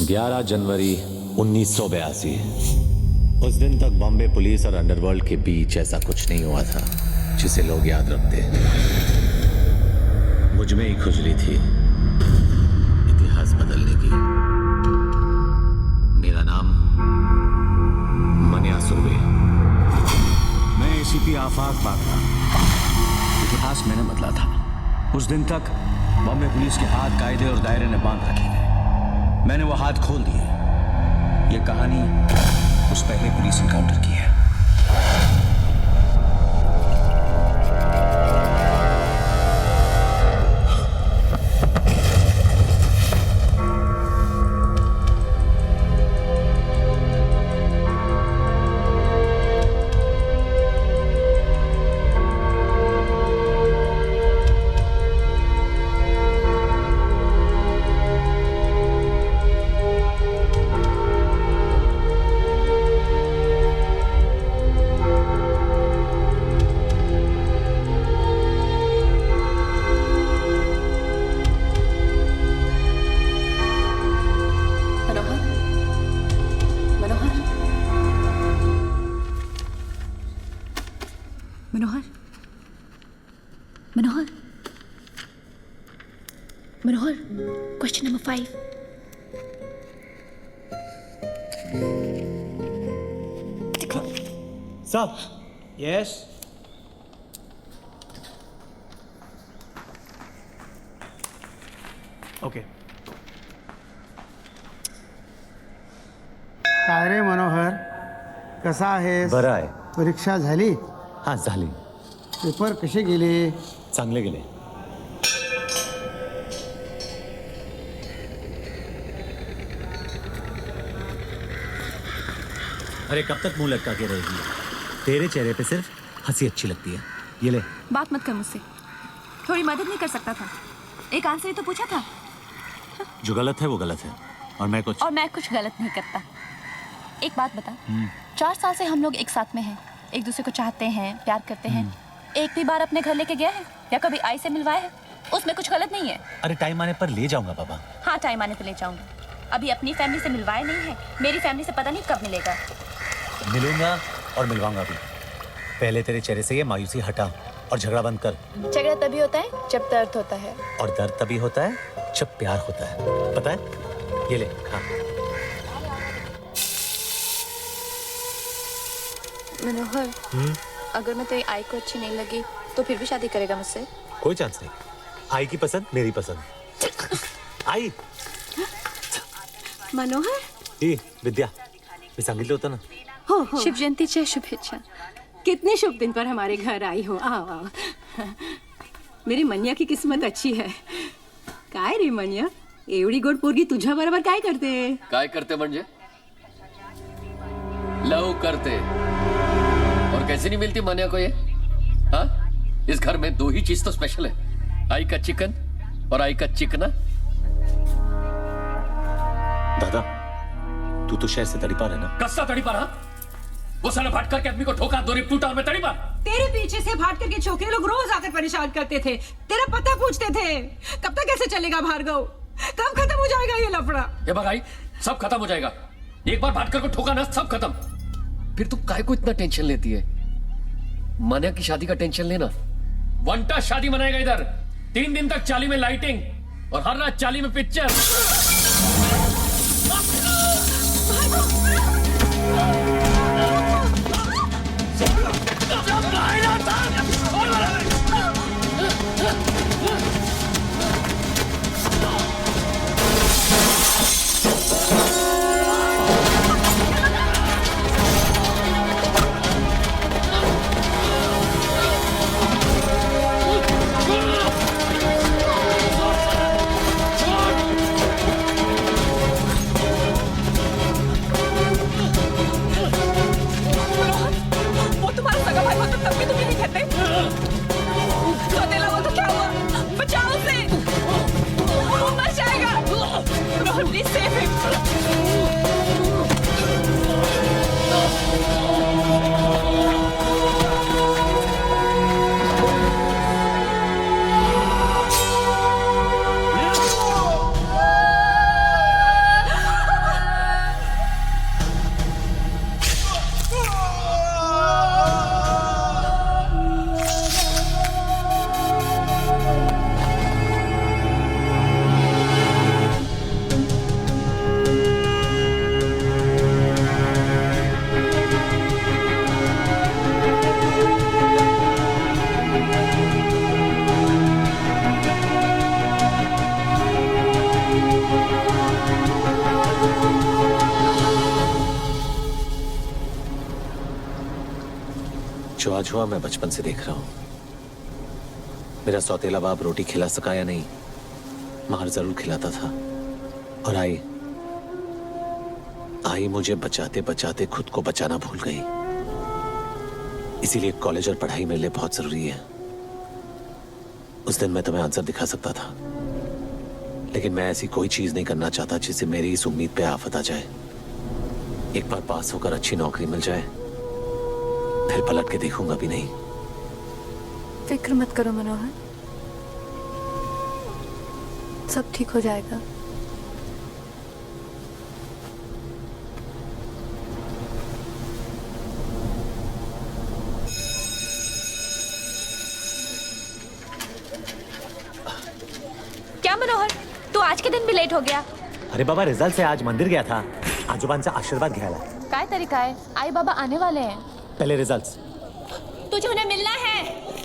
11 जनवरी 1982। उस दिन तक बॉम्बे पुलिस और अंडरवर्ल्ड के बीच ऐसा कुछ नहीं हुआ था जिसे लोग याद रखते। मुझ में ही खुजली थी इतिहास बदलने की। मेरा नाम मन्या सुर्वे। मैं एसीपी आफाक बात था। इतिहास मैंने बदला था। उस दिन तक बॉम्बे पुलिस के हाथ कायदे और दायरे ने बांध रखे थे। मैंने वो हाथ खोल दिए। ये कहानी उस पहले पुलिस इनकाउंटर की है। मनोहर, मनोहर, मनोहर, क्वेश्चन नंबर 5। साहब। यस। ओके। काय रे मनोहर, कसा आहेस? बरं आहे. परीक्षा झाली? हा, झाली. पेपर कसे गेले? चांगले गेले. अरे कब तक मुंह लटका के रहेगी? तेरे चेहरे पे सिर्फ हंसी अच्छी लगती है. ये ले. बात मत कर मुझसे। थोड़ी मदद नहीं कर सकता था? एक आंसर ही तो पूछा था। जो गलत है वो गलत है और मैं कुछ गलत नहीं करता। एक बात बता, 4 साल से हम लोग एक साथ में हैं, एक दूसरे को चाहते हैं, प्यार करते हैं। एक भी बार अपने घर लेके गया है या कभी आई से मिलवाया है? उसमें कुछ गलत नहीं है। अरे टाइम आने पर ले जाऊंगा बाबा. हाँ, टाइम आने पर ले जाऊंगा। अभी अपनी फैमिली से मिलवाया नहीं है, मेरी फैमिली से पता नहीं कब मिलेगा। मिलूंगा और मिलवाऊंगा भी. पहले तेरे चेहरे से ये मायूसी हटा और झगड़ा बंद कर. झगड़ा तभी होता है जब दर्द होता है, और दर्द तभी होता है जब प्यार होता है. पता है? ये ले खा. मनोहर, अगर मैं तेरी आई को अच्छी नहीं लगी तो फिर भी शादी करेगा मुझसे? कोई चांस नहीं. आई की पसंद मेरी पसंद. आई. मनोहर. विद्या, मी सांगितलं होतं ना. हो. शुभ जयंतीच्या शुभेच्छा. कितने शुभ दिन पर हमारे घर आई हो. आओ. मेरी मन्या की किस्मत अच्छी है. काय रे मन्या, एवढी गोड पोरगी तुझ्या बरोबर काय करते? काय करते म्हणजे? लव करते. और कैसे नहीं मिलती मन्या को ये? हाँ, इस घर में 2 ही चीज तो स्पेशल है, आई का चिकन और आई का चिकना. दादा, तू तो शहर से तड़ीपार है ना? कस्सा तड़ीपार? हाँ, वो साला भाट करके आदमी को ठोका, 2 रिप टूटा और मैं तड़ीपार. तेरे पीछे से भाट करके छोकरे लोग रोज आकर परेशान करते थे, तेरा पता पूछते थे. कब तक ऐसे चलेगा भार्गव? कब खत्म हो जाएगा ये लफड़ा? ये बगाई, सब खत्म हो जाएगा. एक बार भाट कर को ठोका ना, सब खत्म. फिर तू काय को इतना टेंशन लेती है? मन्या की शादी का टेंशन लेना. वंटा शादी मनाएगा इधर. 3 दिन तक चाली में लाइटिंग और हर रात चाली में पिक्चर. छुआ छुआ मैं बचपन से देख रहा हूं। मेरा सौतेला बाप रोटी खिला सका या नहीं, मार जरूर खिलाता था। और आई मुझे बचाते बचाते खुद को बचाना भूल गई। इसीलिए कॉलेज और पढ़ाई मेरे लिए बहुत जरूरी है। उस दिन मैं तुम्हें आंसर दिखा सकता था, लेकिन मैं ऐसी कोई चीज नहीं करना चाहता जिससे मेरी इस उम्मीद पे आफत आ जाए। एक बार पास होकर अच्छी नौकरी मिल जाए, फिर पलट के देखूंगा भी नहीं। फिक्र मत करो मनोहर, सब ठीक हो जाएगा। क्या मनोहर, तू आज के दिन भी लेट हो गया? अरे बाबा, रिजल्ट से आज मंदिर गया था, आजोबांचा आशीर्वाद घ्यायला। काय तरीका है, आई बाबा आने वाले हैं। पहले रिजल्ट्स। तुझे उन्हें मिलना है।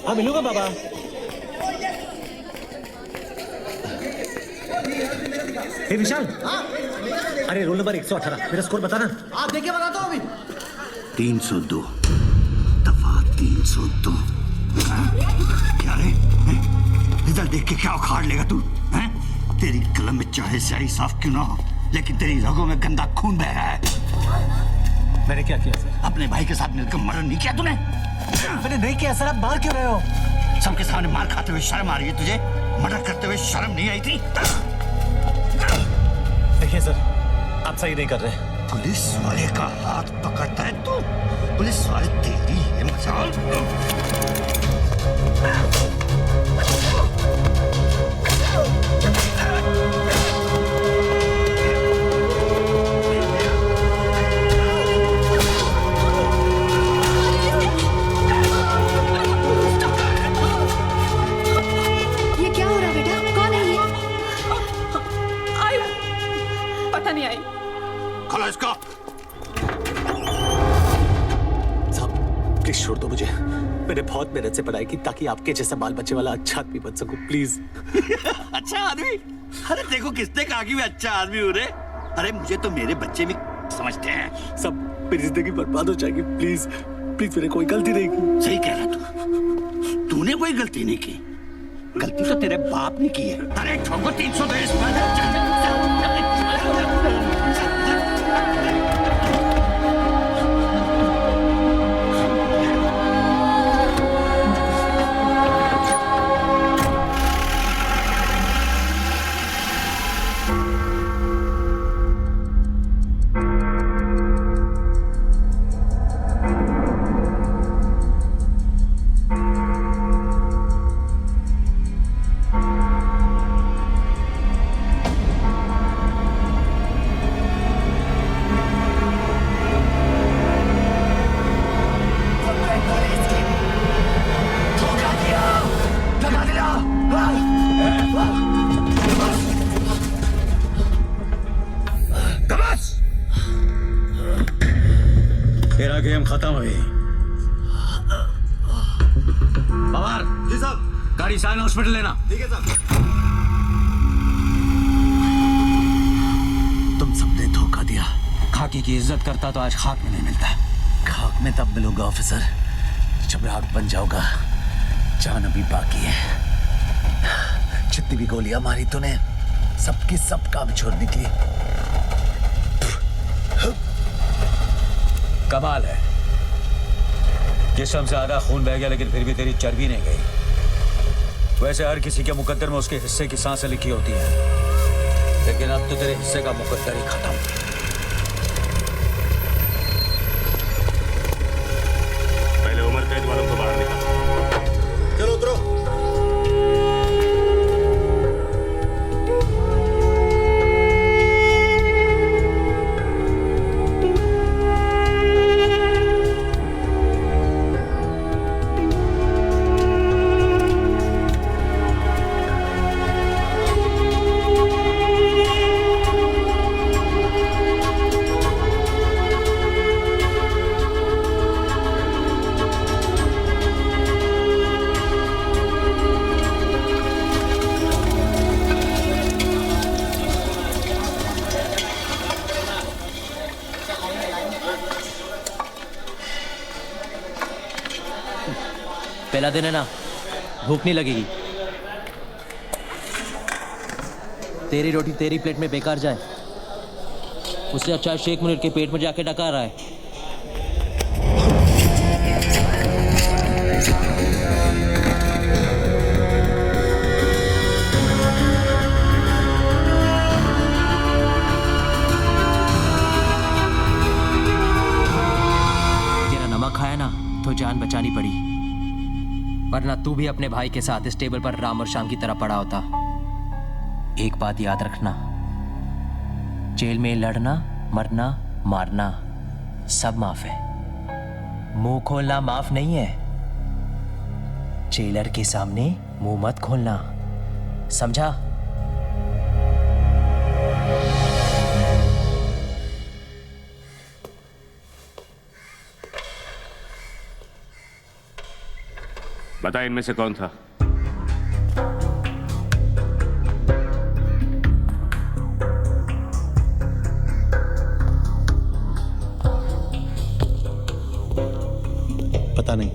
हाँ मिलूंगा बाबा। हे विशाल, अरे रोल नंबर 118 मेरा स्कोर बताना। आप देखिए, बताता हूँ अभी। 302 दफा 302। क्या रे, रिजल्ट देख के क्या उखाड़ लेगा तू? हैं? तेरी कलम में चाहे स्याही साफ क्यों ना हो, लेकिन तेरी रगों में गंदा खून बह रहा है। मैंने क्या किया सर? अपने भाई के साथ मिलकर मर्डर नहीं किया तूने? मैंने नहीं किया सर, आप मार क्यों रहे हो? सबके सामने मार खाते हुए शर्म आ रही है तुझे? मर्डर करते हुए शर्म नहीं आई थी? देखिए सर, आप सही नहीं कर रहे। पुलिस वाले का हाथ पकड़ता है तू? पुलिस वाले तेरी ये मजाल? ये क्या हो रहा है बेटा? कौन है ये? आई पता नहीं आई। खोलो इसको। साहब प्लीज छोड़ दो मुझे। मैंने बहुत मेहनत से पढ़ाई की ताकि आपके जैसा बाल बच्चे वाला अच्छा आदमी बन सकूं, प्लीज। अच्छा आदमी? अरे देखो किसने कहा कि मैं अच्छा आदमी हूँ रे? अरे मुझे तो मेरे बच्चे भी समझते हैं। सब मेरी जिंदगी बर्बाद हो जाएगी, प्लीज प्लीज। मैंने कोई गलती नहीं की। सही कह रहा तू, तूने कोई गलती नहीं की। गलती तो तेरे बाप ने की है। अरे ठोको 302 इस पर। तेरा गेम खत्म हुई। पवार जी साहब। गाड़ी साइन हॉस्पिटल लेना। ठीक है साहब। तुम सबने धोखा दिया। खाकी की इज्जत करता तो आज खाक में नहीं मिलता। खाक में तब मिलूंगा ऑफिसर जब राख बन जाऊंगा। जान अभी बाकी है। जितनी भी गोलियां मारी तूने, सबकी सब काम छोड़ निकली। कमाल है, जिस्म से आधा खून बह गया लेकिन फिर भी तेरी चर्बी नहीं गई। वैसे हर किसी के मुकद्दर में उसके हिस्से की सांसें लिखी होती हैं, लेकिन अब तो तेरे हिस्से का मुकद्दर ही खत्म। पहले उम्र कैद वालों को बाहर निकाल। चलो उतरो। पहला दिन है ना, भूख नहीं लगेगी। तेरी रोटी तेरी प्लेट में बेकार जाए, उससे अच्छा शेख मुनीर के पेट में जाके डका रहा है। तेरा नमक खाया ना तो जान बचानी पड़ी, वरना तू भी अपने भाई के साथ इस टेबल पर राम और श्याम की तरह पड़ा होता। एक बात याद रखना, जेल में लड़ना, मरना, मारना सब माफ है, मुंह खोलना माफ नहीं है। जेलर के सामने मुंह मत खोलना, समझा? बता इनमें से कौन था? पता नहीं,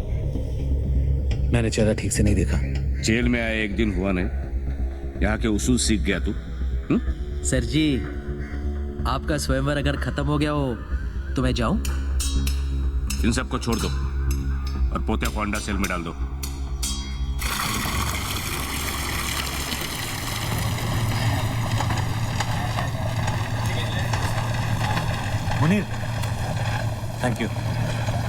मैंने चेहरा ठीक से नहीं देखा। जेल में आए एक दिन हुआ नहीं, यहाँ के उसूल सीख गया तू? सर जी, आपका स्वयंवर अगर खत्म हो गया हो तो मैं जाऊं? इन सबको छोड़ दो और पोतिया को अंडा सेल में डाल दो। Munir, thank you.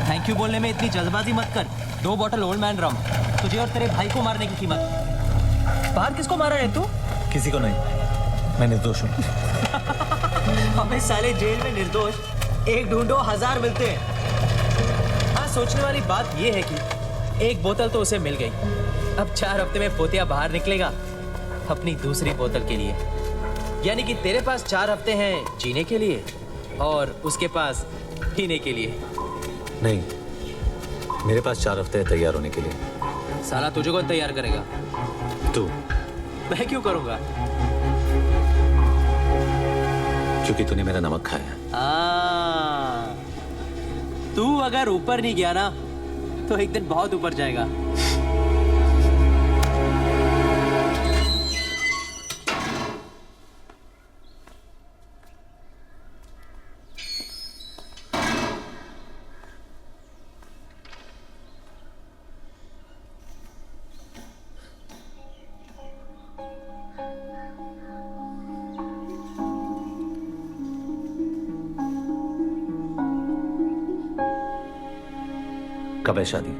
Thank you बोलने में इतनी जल्दबाजी मत कर। 2 बॉटल ओल्ड मैन रम, तुझे और तेरे भाई को मारने की कीमत। बाहर किसको मारा है तू? किसी को नहीं, मैं निर्दोष हूँ। हमें साले जेल में निर्दोष एक ढूंढो 1000 मिलते हैं। हाँ, सोचने वाली बात यह है कि एक बोतल तो उसे मिल गई। अब 4 हफ्ते में पोतिया बाहर निकलेगा अपनी दूसरी बोतल के लिए। यानी कि तेरे पास 4 हफ्ते हैं जीने के लिए और उसके पास पीने के लिए। नहीं, मेरे पास 4 हफ्ते हैं तैयार होने के लिए। साला तुझे कौन तैयार करेगा? तू। मैं क्यों करूंगा? क्योंकि तूने मेरा नमक खाया। तू अगर ऊपर नहीं गया ना तो एक दिन बहुत ऊपर जाएगा। कब है शादी?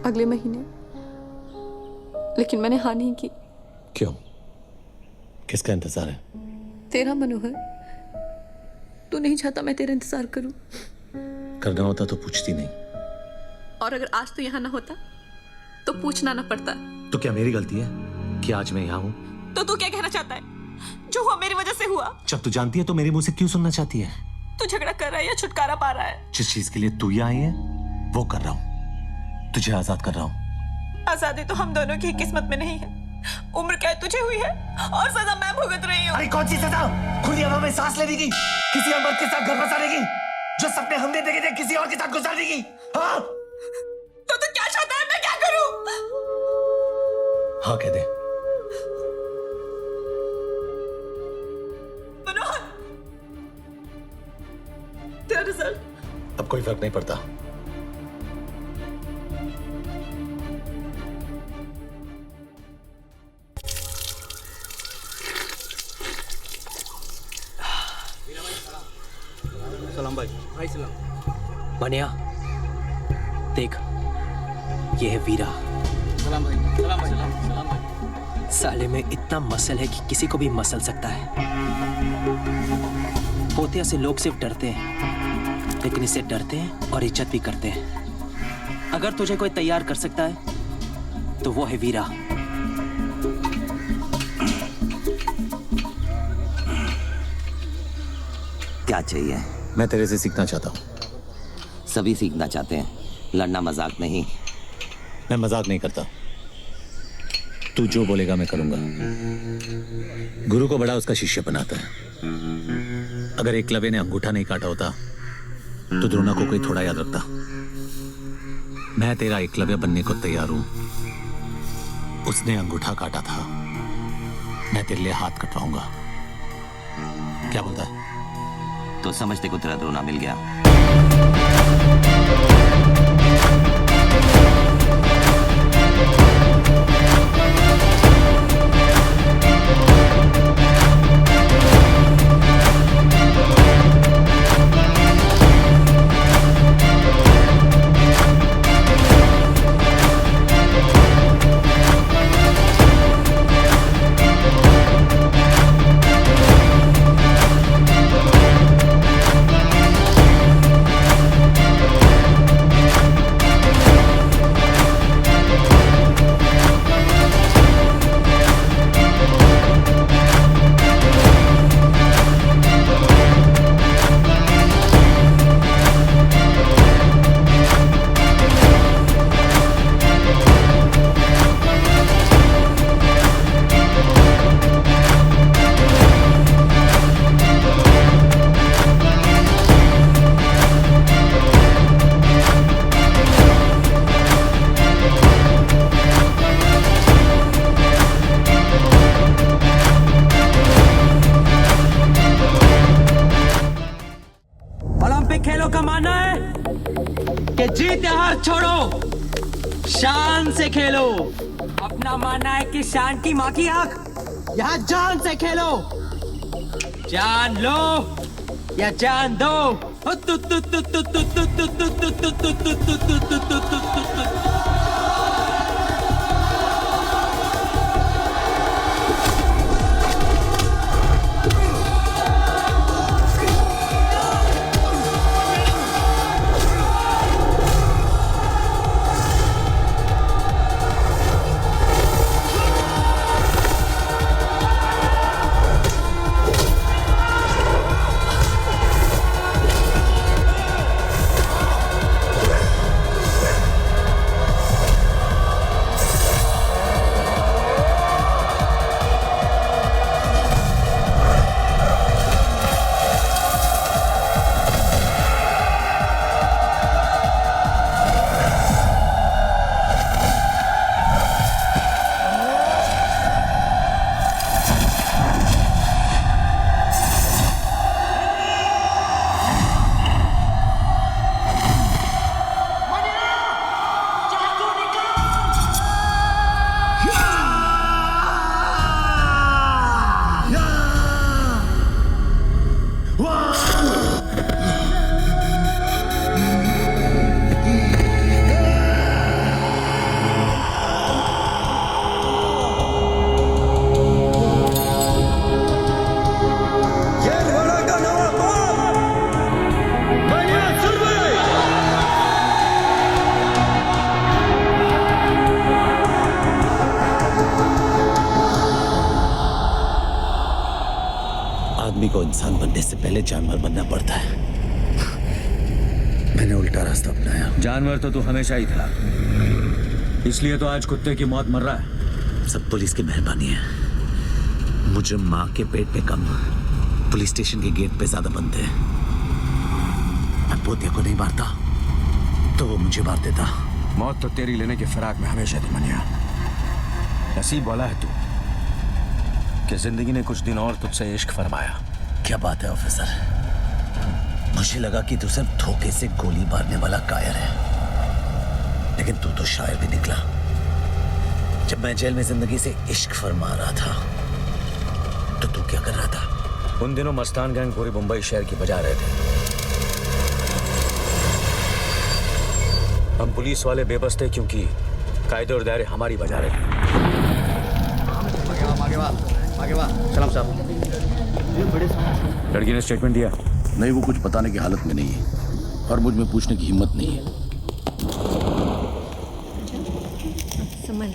अगले महीने, लेकिन मैंने हाँ नहीं की। क्यों? किसका इंतजार है? तेरा मनोहर, तू नहीं चाहता मैं तेरा इंतजार करूं। करना होता तो पूछती नहीं। और अगर आज तू यहाँ ना होता तो पूछना ना पड़ता। तो क्या मेरी गलती है कि आज मैं यहाँ हूँ? तो तू क्या कहना चाहता है? जो हुआ मेरी वजह से हुआ। जब तू जानती है तो मेरे मुंह से क्यों सुनना चाहती है? तू झगड़ा कर रहा है या छुटकारा पा रहा है? जिस चीज के लिए तू यहाँ आई है वो कर रहा हूँ। तुझे आजाद कर रहा हूँ। आजादी तो हम दोनों की किस्मत में नहीं है। उम्र कैद तुझे हुई है और सजा मैं भुगत रही हूँ। अरे कौन सी सजा? खुली हवा में सांस लेने की, किसी और मर्द के साथ घर बसाने की, जो सपने हमने देखे थे किसी और के साथ गुजारने की। हाँ? तो तू क्या चाहता है मैं क्या करूँ? हाँ कह दे। मनोहर, तेरा रिजल्ट अब कोई फर्क नहीं पड़ता। सलाम भाई। भाई सलाम। बनिया देख, ये है वीरा। सलाम भाई। सलाम भाई। सलाम भाई। साले में इतना मसल है कि किसी को भी मसल सकता है। पोतिया से लोग सिर्फ डरते हैं, लेकिन इससे डरते हैं और इज्जत भी करते हैं। अगर तुझे कोई तैयार कर सकता है तो वो है वीरा। क्या चाहिए? मैं तेरे से सीखना चाहता हूँ। सभी सीखना चाहते हैं, लड़ना मजाक नहीं। मैं मजाक नहीं करता। तू जो बोलेगा मैं करूंगा। गुरु को बड़ा उसका शिष्य बनाता है। अगर एकलव्य ने अंगूठा नहीं काटा होता तो द्रोणा को कोई थोड़ा याद रखता। मैं तेरा एकलव्य बनने को तैयार हूं। उसने अंगूठा काटा था, मैं तेरे लिए हाथ कटवाऊंगा। क्या बोलता है? तो समझते को तेरा द्रोना मिल गया। खेलों का मानना है कि जीत या हार छोड़ो, शान से खेलो। अपना मानना है कि शान की माँ की आंख, यहाँ जान से खेलो। जान लो या जान दो। आदमी को इंसान बनने से पहले जानवर बनना पड़ता है। मैंने उल्टा रास्ता अपनाया। जानवर तो तू हमेशा ही था, इसलिए तो आज कुत्ते की मौत मर रहा है। सब पुलिस की मेहरबानी है। मुझे माँ के पेट पे कम, पुलिस स्टेशन के गेट पे ज्यादा बनते हैं। मैं पोते को नहीं मारता तो वो मुझे मार देता। मौत तो तेरी लेने की फिराक में हमेशा थी मनिया। नसीब वाला है तू कि जिंदगी ने कुछ दिन और तुझसे इश्क फरमाया। क्या बात है ऑफिसर, मुझे लगा कि तू सिर्फ धोखे से गोली मारने वाला कायर है, लेकिन तू तो शायर भी निकला। जब मैं जेल में जिंदगी से इश्क फरमा रहा था तो तू क्या कर रहा था? उन दिनों मस्तान गैंग पूरी मुंबई शहर की बजा रहे थे। हम पुलिस वाले बेबस थे क्योंकि कायदे और दायरे हमारी बजा रहे थे। आगे वाह सलाम साहब। लड़की ने स्टेटमेंट दिया? नहीं, वो कुछ बताने की हालत में नहीं है और मुझ में पूछने की हिम्मत नहीं है। समझ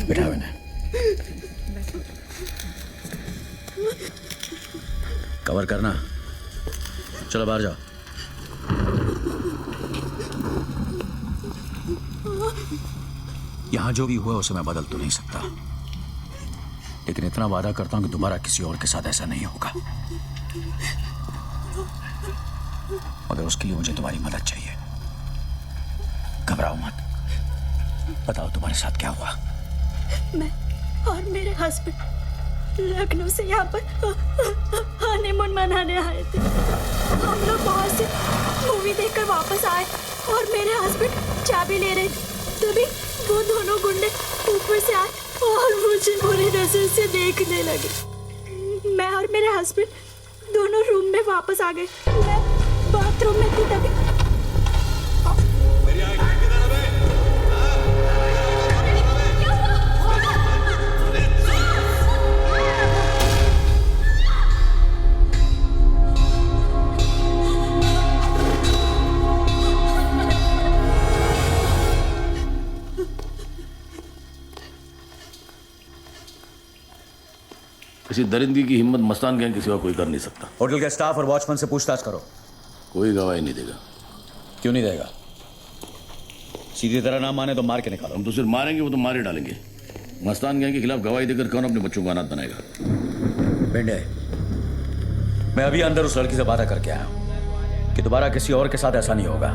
बिठा मैंने। कवर करना। चलो बाहर जाओ। यहां जो भी हुआ उसे मैं बदल तो नहीं सकता, लेकिन इतना वादा करता हूं कि दोबारा किसी और के साथ ऐसा नहीं होगा। मगर उसके लिए मुझे तुम्हारी मदद चाहिए। घबराओ मत, बताओ तुम्हारे साथ क्या हुआ। मैं और मेरे हस्बैंड लखनऊ से यहाँ पर हनीमून मनाने आए थे। हम लोग वहाँ से मूवी देखकर वापस आए और मेरे हस्बैंड चाबी ले रहे थे, तभी वो दोनों गुंडे ऊपर से आए और मुझे बुरी नजर से देखने लगे। मैं और मेरे हस्बैंड दोनों रूम में वापस आ गए। मैं बाथरूम में थी तभी किसी दरिंदगी की हिम्मत मस्तान गैंग के सिवा कोई कर नहीं सकता। होटल के स्टाफ और वॉचमैन से पूछताछ करो। कोई गवाही नहीं देगा। क्यों नहीं देगा? सीधी तरह ना माने तो मार के निकालो। हम तो सिर्फ मारेंगे, वो तो मारे डालेंगे। मस्तान गैंग के खिलाफ गवाही देकर कौन अपने बच्चों को अनाथ बनाएगा? बेंडे, मैं अभी अंदर उस लड़की से वादा करके आया हूं कि दोबारा किसी और के साथ ऐसा नहीं होगा।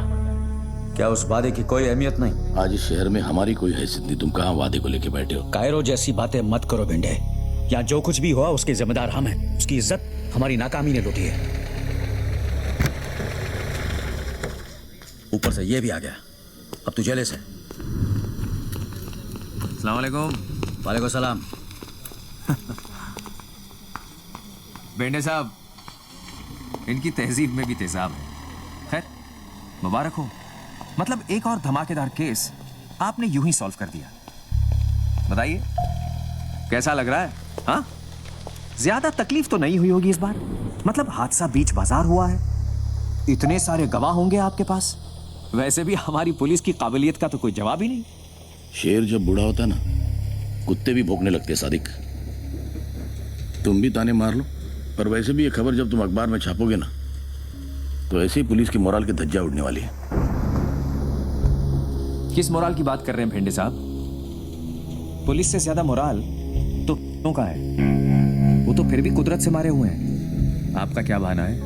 क्या उस वादे की कोई अहमियत नहीं? आज इस शहर में हमारी कोई हैसियत नहीं। तुम कहाँ वादे को लेके बैठे हो? कायरो जैसी बातें मत करो बेंडे। यहाँ जो कुछ भी हुआ उसके जिम्मेदार हम हैं। उसकी इज्जत हमारी नाकामी ने लूटी है। ऊपर से ये भी आ गया। अब तू जेले से। अस्सलाम वालेकुम। वालेकुम सलाम। बेंडे साहब, इनकी तहजीब में भी तेजाब है। खैर, मुबारक हो। मतलब एक और धमाकेदार केस आपने यूं ही सॉल्व कर दिया। बताइए कैसा लग रहा है? हाँ, ज्यादा तकलीफ तो नहीं हुई होगी इस बार। मतलब हादसा बीच बाजार हुआ है, इतने सारे गवाह होंगे आपके पास। वैसे भी हमारी पुलिस की काबिलियत का तो कोई जवाब ही नहीं। शेर जब बूढ़ा होता है ना, कुत्ते भी भौंकने लगते हैं। सादिक, तुम भी ताने मार लो, पर वैसे भी ये खबर जब तुम अखबार में छापोगे ना, तो ऐसे ही पुलिस की मोराल की धज्जा उड़ने वाली है। किस मोराल की बात कर रहे हैं भेंडे साहब? पुलिस से ज्यादा मोराल तो का है। वो तो फिर भी कुदरत से मारे हुए हैं। आपका क्या बहाना है?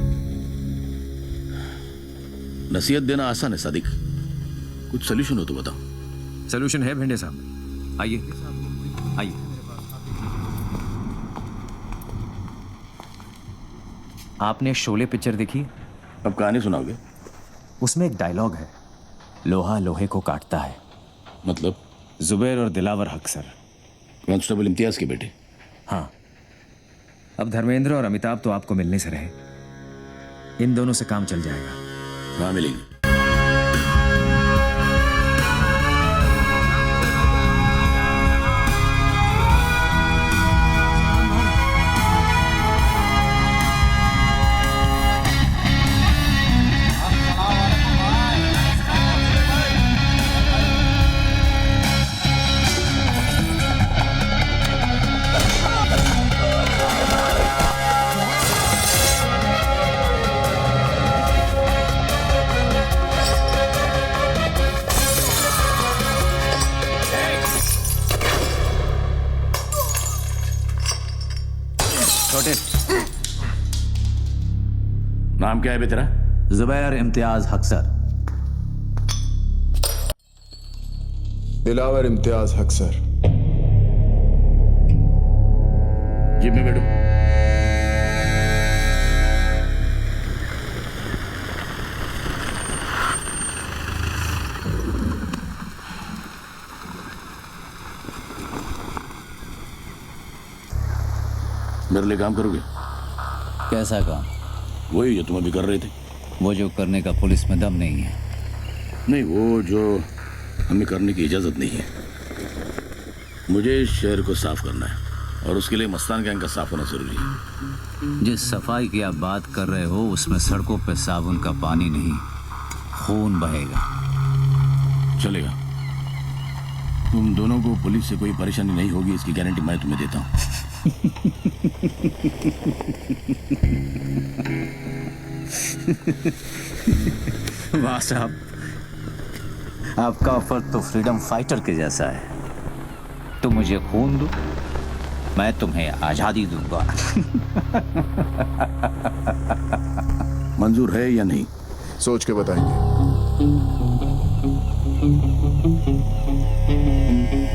नसीहत देना आसान है सादिक, कुछ सोल्यूशन हो तो बताओ। सोल्यूशन है भेंडे साहब, आइए आइए। आपने शोले पिक्चर देखी? अब कहानी सुनाओगे? उसमें एक डायलॉग है, लोहा लोहे को काटता है। मतलब? जुबैर और दिलावर हक सर, कांस्टेबल इम्तियाज के बेटे। हाँ, अब धर्मेंद्र और अमिताभ तो आपको मिलने से रहे। इन दोनों से काम चल जाएगा। हाँ, मिलेंगे। नाम क्या है बे तेरा? जुबैर इम्तियाज हक सर। दिलावर इम्तियाज हक सर। जिम में बैठो। मेरे लिए काम करोगे? कैसा काम? वही जो तुम अभी कर रहे थे। वो जो करने का पुलिस में दम नहीं है। नहीं, वो जो हमें करने की इजाजत नहीं है। मुझे इस शहर को साफ करना है और उसके लिए मस्तान गैंग का साफ होना जरूरी है। जिस सफाई की आप बात कर रहे हो उसमें सड़कों पे साबुन का पानी नहीं, खून बहेगा। चलेगा। तुम दोनों को पुलिस से कोई परेशानी नहीं होगी, इसकी गारंटी मैं तुम्हें देता हूँ। वाह साहब, आपका ऑफर तो फ्रीडम फाइटर के जैसा है। तुम मुझे खून दो, मैं तुम्हें आजादी दूंगा। मंजूर है या नहीं? सोच के बताएंगे।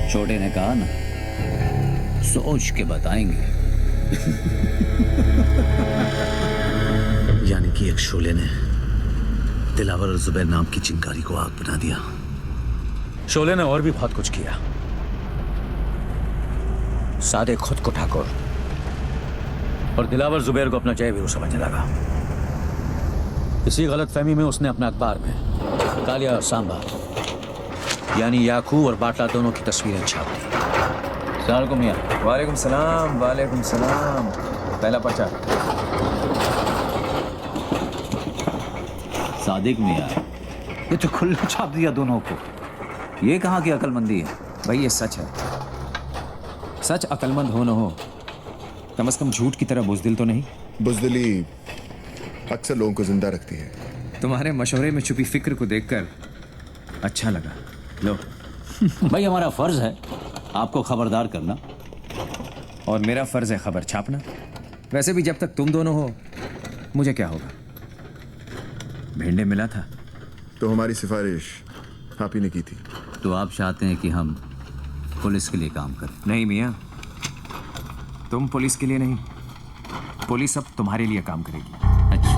छोटे ने कहा ना, सोच के बताएंगे। यानी कि एक शोले ने दिलावर और जुबैर नाम की चिंगारी को आग बना दिया। शोले ने और भी बहुत कुछ किया। सादे खुद को ठाकुर और दिलावर जुबैर को अपना जय वीरू समझने लगा। इसी गलतफहमी में उसने अपने अखबार में कालिया और सांबा यानी याकूब और बाटला दोनों की तस्वीरें छाप दी। सलाम मियां। वालेकुम सलाम, वालेकुम सलाम। पहला पर्चा। सादिक मियां, ये तो खुला छाप दिया दोनों को। ये कहाँ की अकलमंदी है? भाई ये सच है। सच अकलमंद हो न हो, कम से कम झूठ की तरह बुजदिल तो नहीं। बुजदिली अक्सर लोगों को जिंदा रखती है। तुम्हारे मशवरे में छुपी फिक्र को देखकर अच्छा लगा। लो। भाई हमारा फर्ज है आपको खबरदार करना, और मेरा फर्ज है खबर छापना। वैसे भी जब तक तुम दोनों हो मुझे क्या होगा। भेंडे मिला था तो हमारी सिफारिश आप ही ने की थी। तो आप चाहते हैं कि हम पुलिस के लिए काम करें? नहीं मियाँ, तुम पुलिस के लिए नहीं, पुलिस अब तुम्हारे लिए काम करेगी। अच्छा।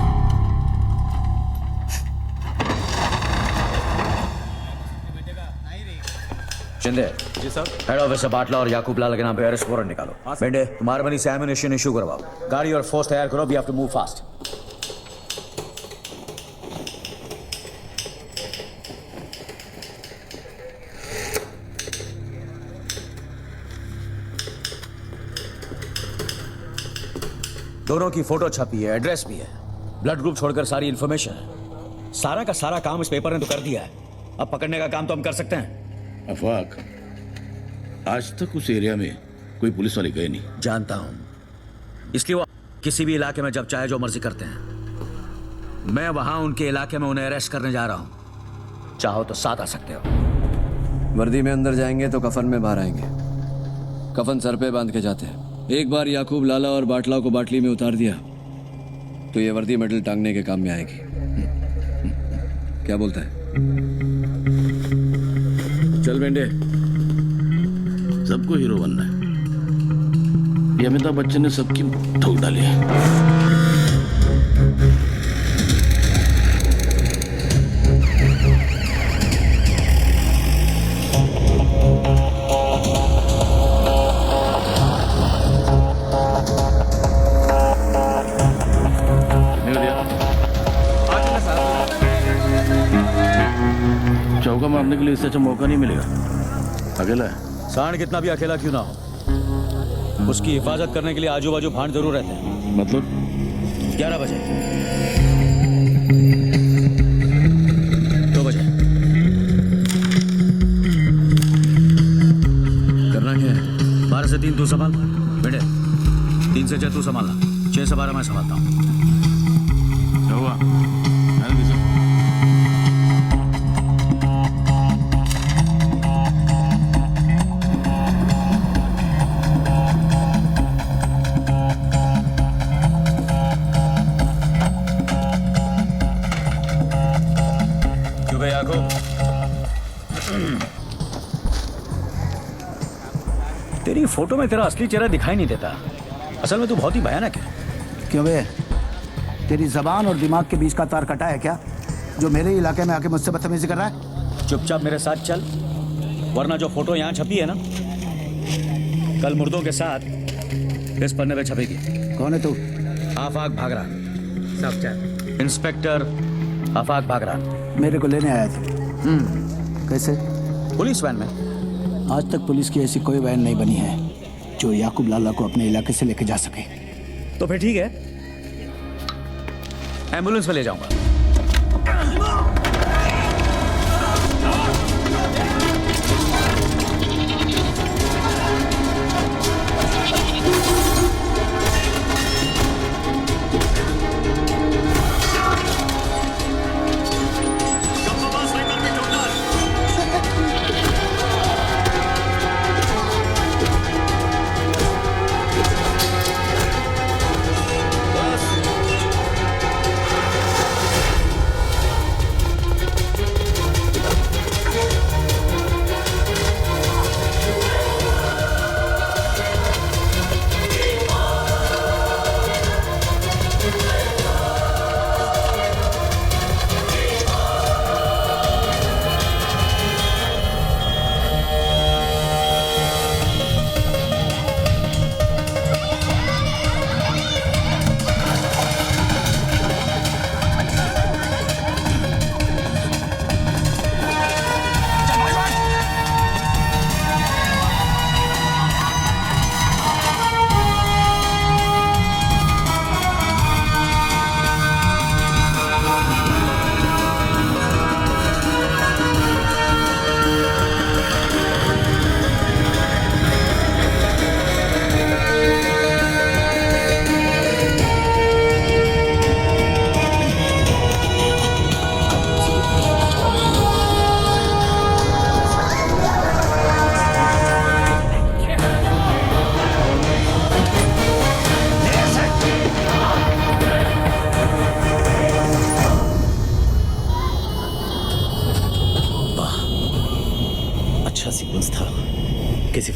शिंदे जी सर। हेड ऑफिस से बाटला और याकूब लाल के नाम पे अरेस्ट वारंट निकालो। बेंडे तुम्हारे बनी से एमिनेशन इशू करवाओ। गाड़ी और फोर्स तैयार करो। We have to move fast. दोनों की फोटो छपी है, एड्रेस भी है, ब्लड ग्रुप छोड़कर सारी इंफॉर्मेशन है। सारा का सारा काम इस पेपर ने तो कर दिया है। अब पकड़ने का काम तो हम कर सकते हैं। अफाक, आज तक उस एरिया में कोई पुलिस वाले गए नहीं। जानता हूं, इसलिए वो किसी भी इलाके में जब चाहे जो मर्जी करते हैं। मैं वहां उनके इलाके में उन्हें अरेस्ट करने जा रहा हूं। चाहो तो साथ आ सकते हो। वर्दी में अंदर जाएंगे तो कफन में बाहर आएंगे। कफन सर पे बांध के जाते हैं। एक बार याकूब लाला और बाटला को बाटली में उतार दिया तो ये वर्दी मेडल टांगने के काम में आएगी। क्या बोलता है? चल बेंडे, सबको हीरो बनना है। ये अमिताभ बच्चन ने सबकी ठोक डाली है। चौका मारने के लिए इससे अच्छा मौका नहीं मिलेगा। अकेला है। सांड कितना भी अकेला क्यों ना हो, उसकी हिफाजत करने के लिए आजू बाजू भांड जरूर रहते हैं। मतलब 11 बजे, 2 बजे। करना क्या है? 12 से 3 तू संभाल बेटे, 3 से 6 तू संभालना, 6 से 12 मैं संभालता हूँ। क्या हुआ? तेरी फोटो में तेरा असली चेहरा दिखाई नहीं देता। असल में तू बहुत ही भयानक है। क्यों बे? तेरी जबान और दिमाग के बीच का तार कटा है क्या, जो मेरे इलाके में आके मुझसे बदतमीजी कर रहा है? चुपचाप मेरे साथ चल, वरना जो फोटो यहाँ छपी है ना, कल मुर्दों के साथ इस पन्ने पे छपेगी। कौन है तू? आफाक भागरा। इंस्पेक्टर आफाक भागरा। मेरे को लेने आया था। कैसे? पुलिस वैन में। आज तक पुलिस की ऐसी कोई वैन नहीं बनी है जो याकूब लाला को अपने इलाके से लेके जा सके। तो फिर ठीक है, एम्बुलेंस में ले जाऊंगा।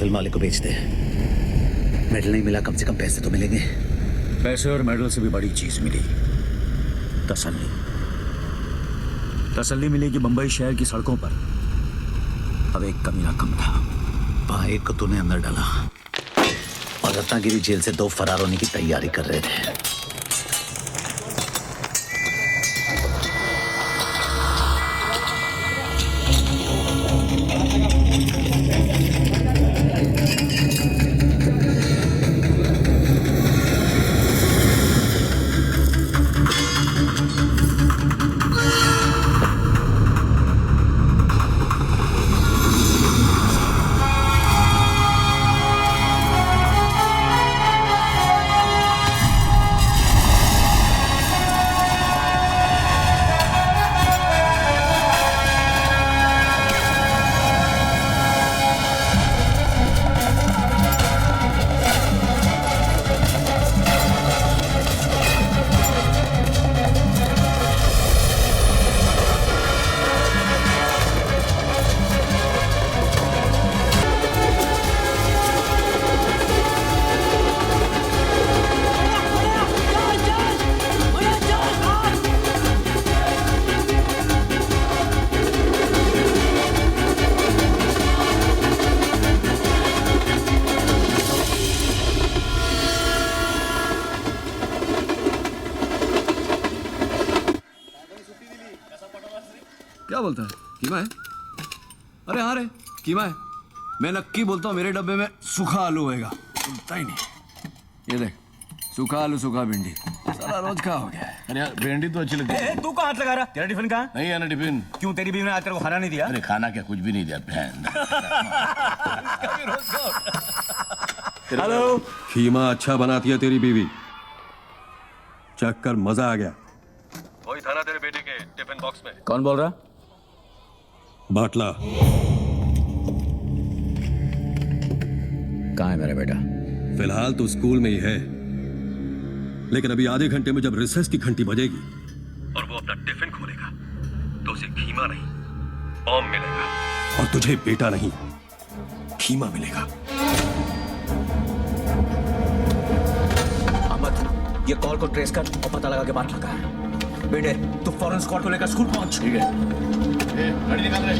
फिल्म वाले को बेच दे। मेडल नहीं मिला, कम से कम पैसे तो मिलेंगे। पैसे और मेडल से भी बड़ी चीज मिली, तसल्ली। तसल्ली मिली कि मुंबई शहर की सड़कों पर अब एक कमीना कम था। वहां एक को तूने अंदर डाला और रत्नागिरी जेल से 2 फरार होने की तैयारी कर रहे थे। क्या बोलता है? कीमा है? अरे हाँ रे, कीमा है। मैं नक्की बोलता हूँ मेरे डब्बे में सूखा आलू होएगा। बोलता ही नहीं। ये देख, सूखा आलू, सूखा भिंडी, सारा रोज का हो गया है। अरे यार भिंडी तो अच्छी लगती है। तू कहाँ हाथ लगा रहा? तेरा टिफिन कहाँ? नहीं है ना टिफिन। क्यों, तेरी बीवी ने आज तेरे को खाना नहीं दिया? अरे खाना क्या, कुछ भी नहीं दिया बहन। हेलो। खीमा अच्छा बनाती है तेरी बीवी, चख कर मजा आ गया। वही था ना तेरे बेटे के टिफिन बॉक्स में। कौन बोल रहा? बाटला। कहाँ है मेरा बेटा? फिलहाल तो स्कूल में ही है, लेकिन अभी आधे घंटे में जब रिसेस की घंटी बजेगी और वो अपना टिफिन खोलेगा तो उसे खीमा नहीं बॉम्ब मिलेगा। और तुझे बेटा नहीं खीमा मिलेगा। अहमद, ये कॉल को ट्रेस कर और पता लगा के बात लगा है। बेटे तू फौरन स्क्वाड को लेकर स्कूल पहुंच। ठीक है। गाड़ी निकाल रहे।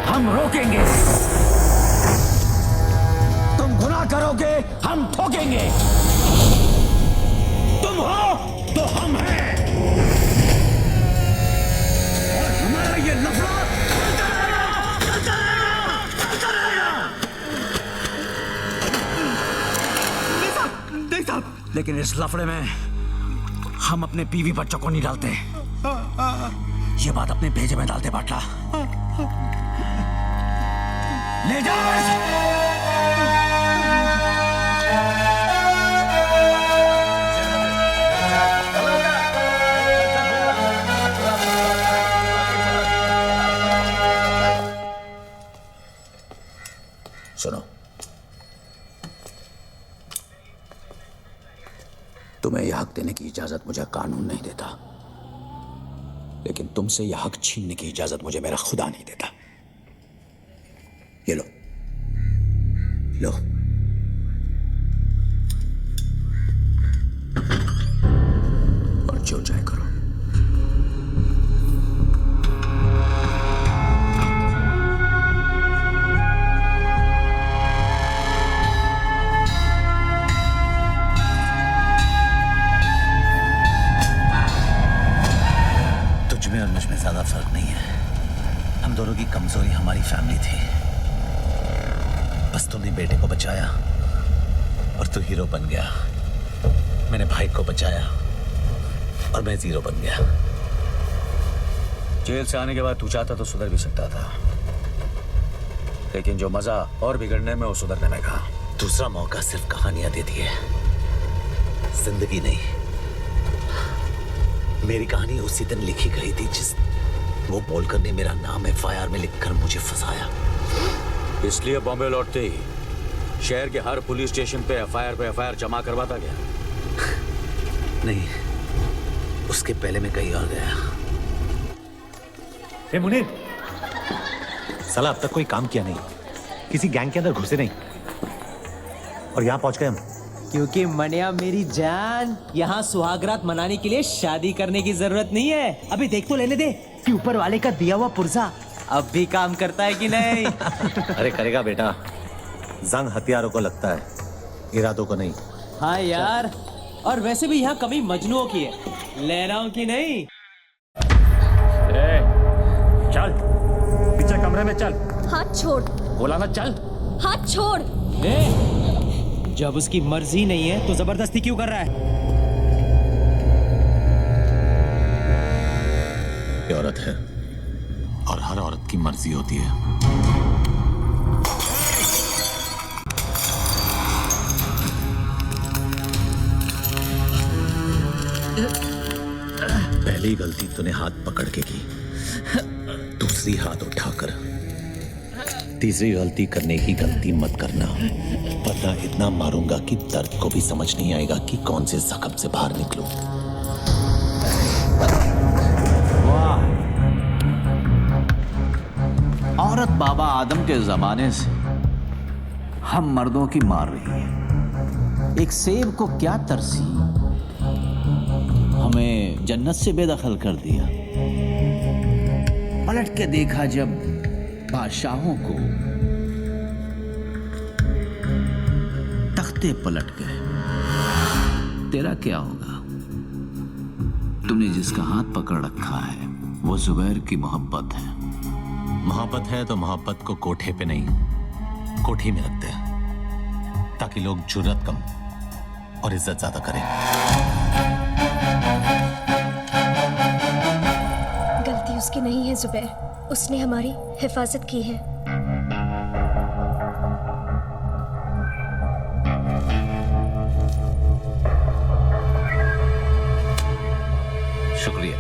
हम रोकेंगे, तुम गुनाह करोगे हम ठोकेंगे, तुम हो तो नाम है और हमारा ये लफड़ा चलता रहेगा। देख साहब, लेकिन इस लफड़े में हम अपने बीवी बच्चों को नहीं डालते। ये बात अपने भेजे में डालते बाटला। ले जाओ। सुनो, तुम्हें यह हक देने की इजाजत मुझे कानून नहीं देता, लेकिन तुमसे यह हक छीनने की इजाजत मुझे मेरा खुदा नहीं देता। ये लो, लो। और जो चाहे करो। तुझमें और मुझमें ज्यादा फर्क नहीं है। हम दोनों की कमजोरी हमारी फैमिली थी। बस तुमने बेटे को बचाया और तू हीरो बन गया। मैंने भाई को बचाया और मैं जीरो बन गया। जेल से आने के बाद तू चाहता तो सुधर भी सकता था, लेकिन जो मजा और बिगड़ने में वो सुधरने में कहा। दूसरा मौका सिर्फ कहानियां देती है, जिंदगी नहीं। मेरी कहानी उसी दिन लिखी गई थी जिस वो बोलकर ने मेरा नाम FIR में लिखकर मुझे फंसाया। इसलिए बॉम्बे लौटते ही शहर के हर पुलिस स्टेशन पे FIR जमा करवाता गया। नहीं, उसके पहले मैं कहीं और गया। ए मुनीर, साला अब तक कोई काम किया नहीं, किसी गैंग के अंदर घुसे नहीं, और यहाँ पहुंच गए हम। क्योंकि मनिया मेरी जान, यहाँ सुहागरात मनाने के लिए शादी करने की जरूरत नहीं है। अभी देख तो लेने दे कि ऊपर वाले का दिया हुआ पुर्जा अब भी काम करता है कि नहीं। अरे करेगा बेटा, जंग हथियारों को लगता है, इरादों को नहीं। हाँ यार, और वैसे भी यहाँ कमी मजनुओं की है, ले रहा हूँ कि नहीं। चल पीछे कमरे में चल। हाथ छोड़। बोला ना चल। हाथ छोड़। जब उसकी मर्जी नहीं है तो जबरदस्ती क्यों कर रहा है? ये औरत है और हर औरत की मर्जी होती है। पहली गलती तूने हाथ पकड़ के की, दूसरी हाथ उठाकर, तीसरी गलती करने की गलती मत करना, वरना इतना मारूंगा कि दर्द को भी समझ नहीं आएगा कि कौन से जख्म से बाहर निकलूं। वाह, औरत बाबा आदम के जमाने से हम मर्दों की मार रही है। एक सेब को क्या तरसी, हमें जन्नत से बेदखल कर दिया। पलट के देखा जब बादशाहों को, तख्ते पलट गए। तेरा क्या होगा? तुमने जिसका हाथ पकड़ रखा है वो जुबैर की मोहब्बत है। मोहब्बत है तो मोहब्बत को कोठे पे नहीं, कोठी में रखते हैं, ताकि लोग जुर्रत कम और इज्जत ज्यादा करें। गलती उसकी नहीं है जुबैर, उसने हमारी हिफाजत की है। शुक्रिया।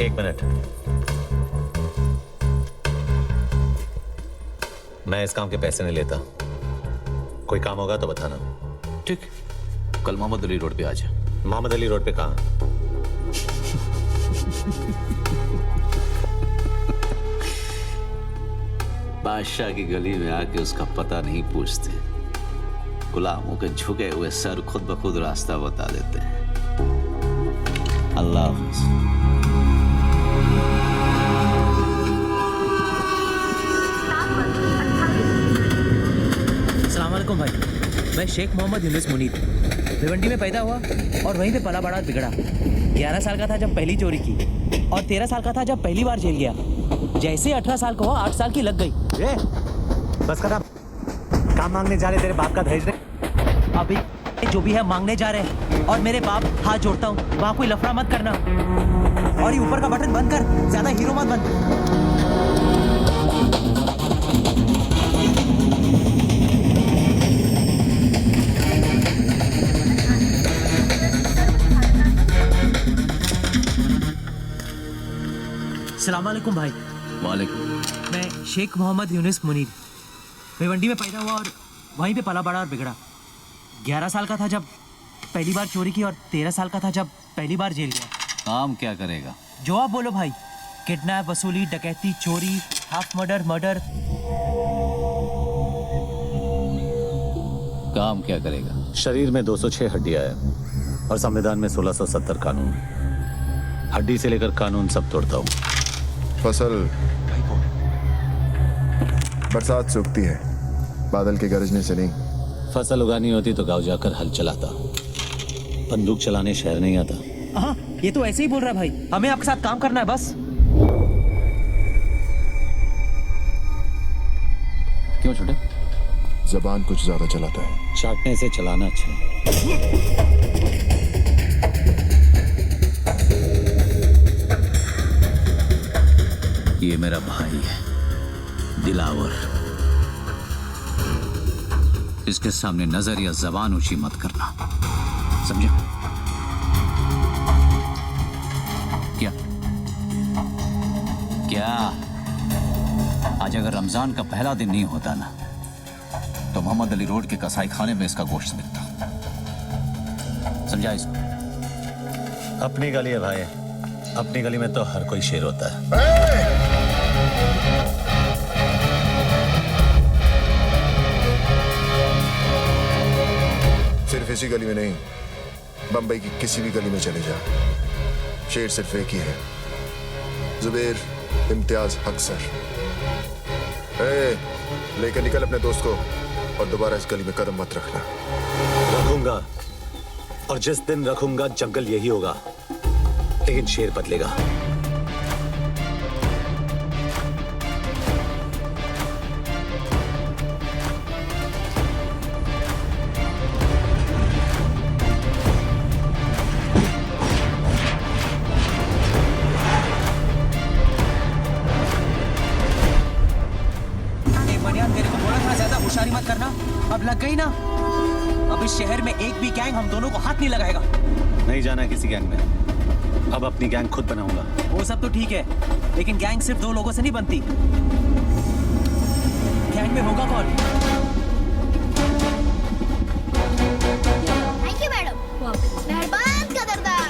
एक मिनट, मैं इस काम के पैसे नहीं लेता। कोई काम होगा तो बताना। ठीक, कल मोहम्मद अली रोड पे आ जा। मोहम्मद अली रोड पे कहाँ? बादशाह की गली में आके उसका पता नहीं पूछते, गुलामों के झुके हुए सर खुद ब खुद रास्ता बता देते हैं। अल्लाह हाफ़िज़। अस्सलाम वालेकुम भाई, मैं शेख मोहम्मद यूनुस मुनीर। भिवंडी में पैदा हुआ और वहीं पे पला बड़ा बिगड़ा। 11 साल का था जब पहली चोरी की और 13 साल का था जब पहली बार जेल गया। जैसे 18 साल का हुआ 8 साल की लग गई। बस कदम, काम मांगने जा रहे तेरे बाप का दहेज नहीं। अभी जो भी है मांगने जा रहे हैं और मेरे बाप हाथ जोड़ता हूँ, वहाँ कोई लफड़ा मत करना और ये ऊपर का बटन बंद कर, ज्यादा हीरो मत बन। सलामकुम भाई। वालेकुम। मैं शेख मोहम्मद यूनिस मुनीर, भिवंडी में पैदा हुआ और वहीं पे पला बड़ा और बिगड़ा। 11 साल का था जब पहली बार चोरी की और 13 साल का था जब पहली बार जेल गया। काम क्या करेगा? जो आप बोलो भाई, किडनैप, वसूली, डकैती, चोरी, हाफ मर्डर। काम क्या करेगा? शरीर में 206 हड्डियां हैं और संविधान में 1670 कानून। हड्डी से लेकर कानून सब तोड़ता हूँ। फसल बरसात से उगती है, बादल के गरजने से नहीं। फसल उगानी होती तो गांव जाकर हल चलाता, बंदूक चलाने शहर नहीं आता। हाँ, ये तो ऐसे ही बोल रहा है भाई। हमें आपके साथ काम करना है बस। क्यों छोटे? जबान कुछ ज्यादा चलाता है। चाटने से चलाना अच्छा है। ये मेरा भाई है दिलावर। इसके सामने नजर या जबान ऊंची मत करना, समझे? क्या क्या आज अगर रमजान का पहला दिन नहीं होता ना तो मोहम्मद अली रोड के कसाई खाने में इसका गोश्त मिलता। समझा इसको? अपनी गली है भाई, अपनी गली में तो हर कोई शेर होता है। सिर्फ इसी गली में नहीं, बंबई की किसी भी गली में चले जा, शेर सिर्फ एक ही है, जुबैर इम्तियाज अक्सर। लेकर निकल अपने दोस्त को और दोबारा इस गली में कदम मत रखना। रखूंगा, और जिस दिन रखूंगा जंगल यही होगा, लेकिन शेर बदलेगा। होशियारी मत करना, अब लग गई ना। अब इस शहर में एक भी गैंग हम दोनों को हाथ नहीं लगाएगा। नहीं जाना है किसी गैंग में, अब अपनी गैंग खुद बनाऊंगा। वो सब तो ठीक है, लेकिन गैंग सिर्फ 2 लोगों से नहीं बनती। गैंग में होगा कौन? थैंक यू मैडम, मेहरबान कदरदार।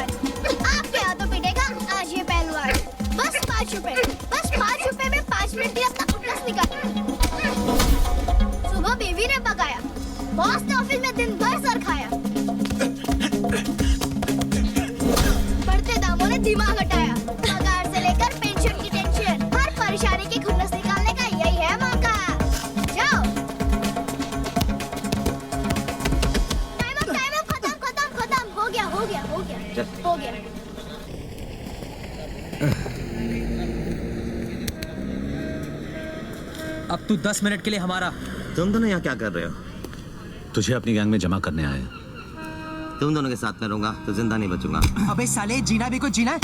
आपके हाथों पिटेगा आज ये पहलवान। बस 5 रुपए, बस 5 रुपए में 5 मिनट में अपना उल्लास निकाल। सुबह बीवी ने पकाया, बॉस ने ऑफिस में दिन भर सर खाया, बढ़ते दामों ने दिमाग हटाया, पगार से लेकर पेंशन की टेंशन, हर परेशानी की खुन्नस निकालने का यही है मौका। जाओ। टाइम अप, खत्म। हो गया। अब तू 10 मिनट के लिए हमारा। तुम दोनों यहाँ क्या कर रहे हो? तुझे अपनी गैंग में जमा करने आए। तुम दोनों के साथ में रहूंगा तो जिंदा नहीं बचूंगा। अबे साले, जीना भी कोई जीना है।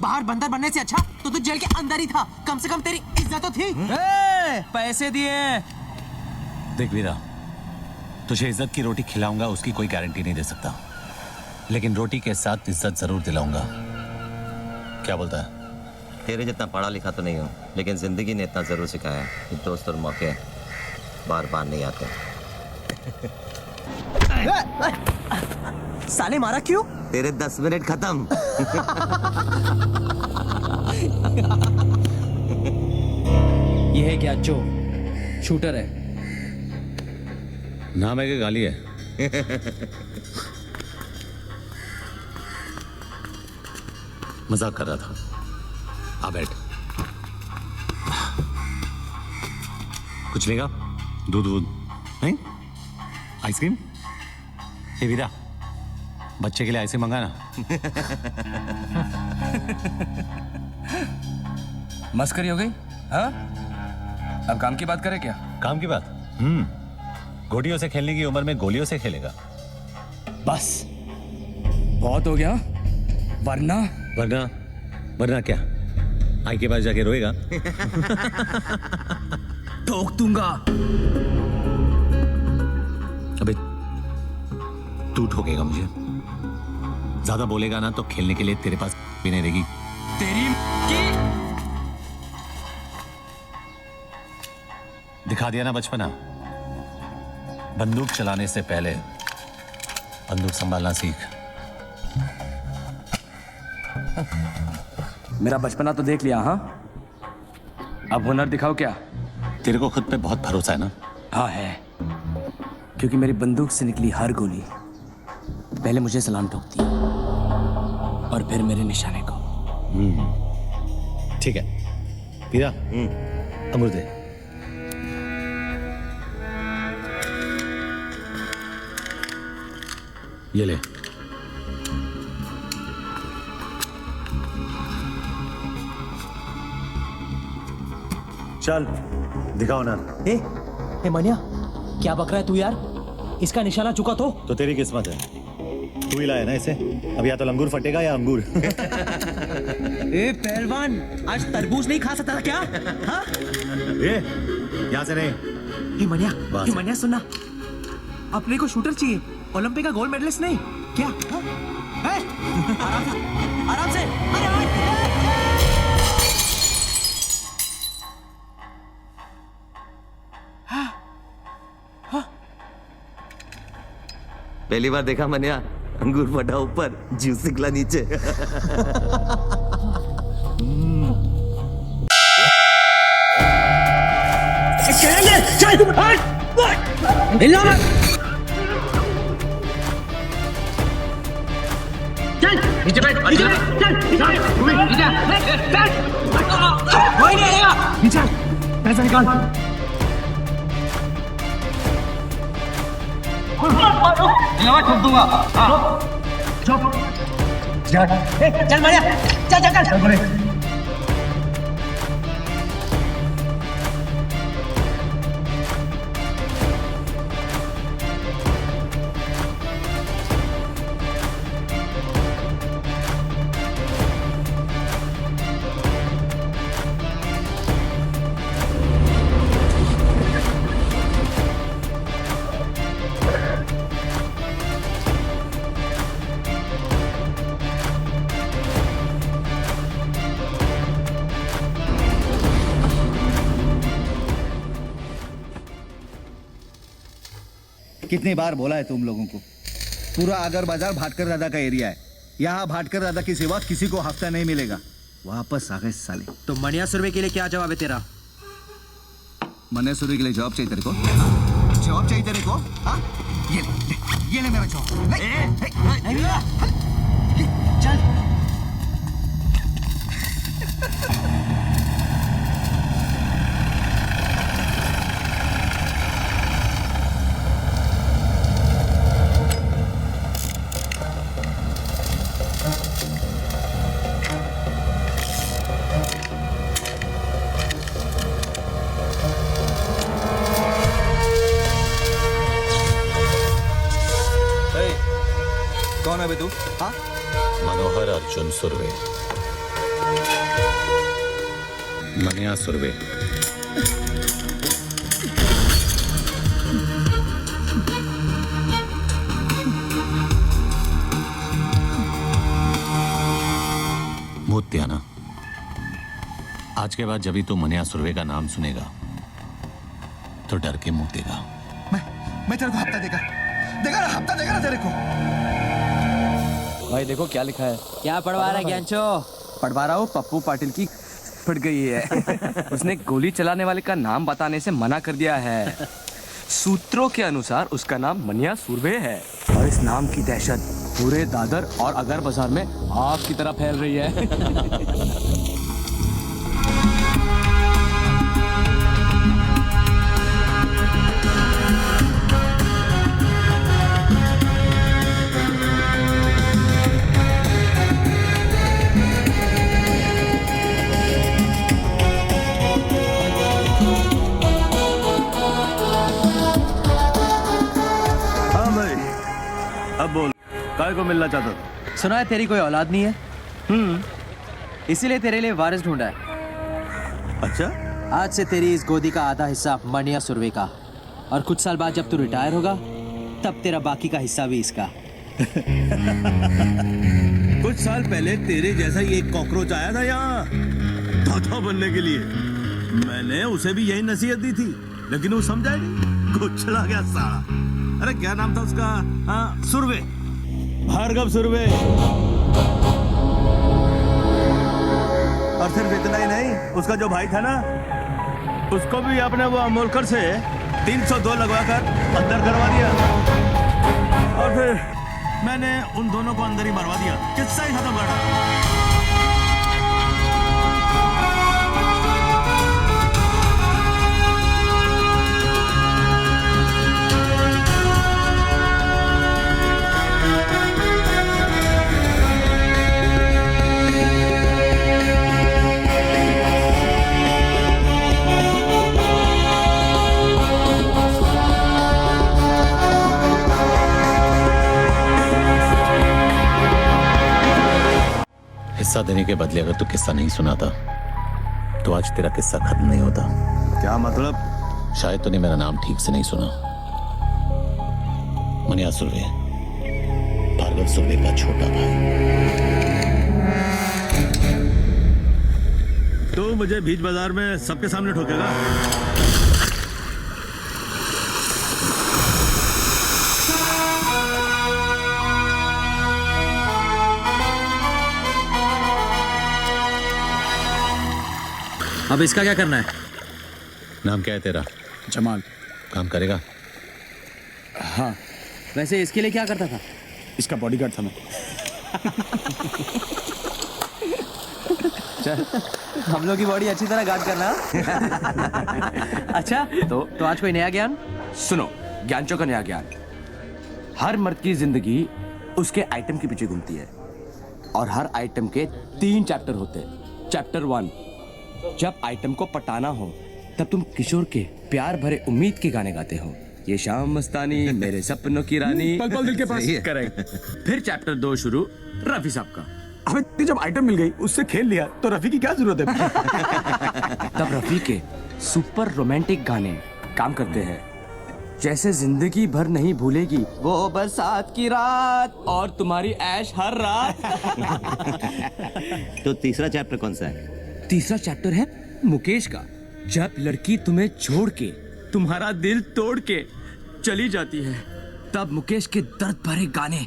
बाहर बंदर बनने से अच्छा तो तू जेल के अंदर ही था, कम से कम तेरी इज्जत तो थी। पैसे दिए। देख वीरा, तुझे इज्जत की रोटी खिलाऊंगा उसकी कोई गारंटी नहीं दे सकता, लेकिन रोटी के साथ इज्जत जरूर दिलाऊंगा। क्या बोलता है? तेरे जितना पढ़ा लिखा तो नहीं हूँ, लेकिन जिंदगी ने इतना जरूर सिखाया कि दोस्त और मौके बार बार नहीं आते। साले मारा क्यों? तेरे 10 मिनट खत्म। ये है क्या? जो शूटर है। नाम है कि गाली है? मजाक कर रहा था। आ बैठ। कुछ लेगा? दूध नहीं? आइसक्रीम? हे वीरा, बच्चे के लिए ऐसे मंगाना। मस्करी हो गई? हाँ, अब काम की बात करें क्या? काम की बात? गोटियों से खेलने की उम्र में गोलियों से खेलेगा। बस बहुत हो गया, वरना वरना क्या? आई के पास जाके रोएगा। ठोक दूंगा। अबे तू ठोकेगा मुझे। ज्यादा बोलेगा ना तो खेलने के लिए तेरे पास भी नहीं रहेगी। तेरी की दिखा दिया ना बचपना। बंदूक चलाने से पहले बंदूक संभालना सीख। मेरा बचपना तो देख लिया। हाँ, अब हुनर दिखाओ क्या? तेरे को खुद पे बहुत भरोसा है ना? हाँ है, क्योंकि मेरी बंदूक से निकली हर गोली पहले मुझे सलाम ठोकती है और फिर मेरे निशाने को। ठीक है, पीरा अंगूर दे। ये ले। चल दिखाओ ना। ए मनिया, क्या बक रहा है तू यार? इसका निशाना चुका तो तेरी किस्मत है, तू ही लाया ना इसे। अब या तो लंगूर फटेगा या अंगूर। ए पहलवान, आज तरबूज नहीं खा सकता था क्या? हाँ? यहाँ से नहीं। ए मनिया सुनना, अपने को शूटर चाहिए, ओलंपिक का गोल्ड मेडलिस्ट नहीं क्या? हाँ? आराम से। पहली बार देखा मनिया, अंगूर फटा ऊपर, जूस निकला नीचे। नीचे बैठ, नीचे चल, नीचे कोई नहीं आएगा। नीचे पैसा निकाल। ठोक दूंगा। चुप। चल मारिया, चल। कितनी बार बोला है तुम लोगों को, पूरा आगर बाजार भाटकर दादा का एरिया है। यहाँ भाटकर दादा की सिवा किसी को हफ्ता नहीं मिलेगा। वापस आ गए साले। तो मनिया सुरवे के लिए क्या जवाब है तेरा? मनिया सुरवे के लिए जवाब चाहिए तेरे को? जवाब चाहिए तेरे को? हाँ? ये ले मेरा जवाब। चल। कौन है बे तू? हाँ? मनोहर अर्जुन सुरवे, मनिया सुरवे। मोतियाना, आज के बाद जब भी तू मनिया सुरवे का नाम सुनेगा तो डर के मुंह देगा। मैं तेरे को हफ्ता देगा ना, हफ्ता देगा ना तेरे को। भाई देखो क्या लिखा है। क्या पढ़वा रहा है ज्ञानचो? पढ़वा रहा हूँ, पप्पू पाटिल की फट गई है। उसने गोली चलाने वाले का नाम बताने से मना कर दिया है। सूत्रों के अनुसार उसका नाम मनिया सुरवे है और इस नाम की दहशत पूरे दादर और अगर बाजार में आग की तरह फैल रही है। काय को मिलना चाहता था? सुना है तेरी कोई औलाद नहीं है। इसीलिए तेरे लिए वारिस ढूंढा है। अच्छा, आज से तेरी इस गोदी का आधा हिस्सा मनिया सुरवे का, और कुछ साल बाद जब तू रिटायर होगा तब तेरा बाकी का हिस्सा भी इसका। कुछ साल पहले तेरे जैसा ही एक कॉकरोच आया था यहाँ तोता बनने के लिए। मैंने उसे भी यही नसीहत दी थी, लेकिन वो समझा ही नहीं, कुछ चला गया साला। अरे क्या नाम था उसका? हाँ, सुरवे, भार्गव सुरवे। और सिर्फ इतना ही नहीं, उसका जो भाई था ना, उसको भी आपने वो अमोलकर से 302 लगवाकर अंदर करवा दिया, और फिर मैंने उन दोनों को अंदर ही मरवा दिया। किस्सा ही खत्म कर। हिस्सा देने के बदले अगर तू किस्सा नहीं सुनाता तो आज तेरा किस्सा खत्म नहीं होता। क्या मतलब? शायद तूने मेरा नाम ठीक से नहीं सुना। मनिया सुरवे, भार्गव सुरवे का छोटा भाई। तो मुझे बीच बाजार में सबके सामने ठोकेगा? अब इसका क्या करना है? नाम क्या है तेरा? जमाल। काम करेगा? हाँ। वैसे इसके लिए क्या करता था? इसका बॉडीगार्ड था मैं। चल, हम लोग की बॉडी अच्छी तरह गार्ड करना। अच्छा, तो आज कोई नया ज्ञान? सुनो, ज्ञानचो का नया ज्ञान। हर मर्द की जिंदगी उसके आइटम के पीछे घूमती है, और हर आइटम के 3 चैप्टर होते हैं। चैप्टर 1, जब आइटम को पटाना हो तब तुम किशोर के प्यार भरे उम्मीद के गाने गाते हो। ये शाम मस्तानी, मेरे सपनों की रानी, पल पल दिल के पास। करेक्ट। फिर चैप्टर 2 शुरू रफी साहब का। हमें जब आइटम मिल गई उससे खेल लिया, तो रफी की क्या जरूरत है? तब रफी के सुपर रोमांटिक गाने काम करते हैं, जैसे जिंदगी भर नहीं भूलेगी वो बरसात की रात और तुम्हारी ऐश हर रात। तो तीसरा चैप्टर कौन सा है? तीसरा चैप्टर है मुकेश का। जब लड़की तुम्हें छोड़ के, तुम्हारा दिल तोड़ के चली जाती है, तब मुकेश के दर्द भरे गाने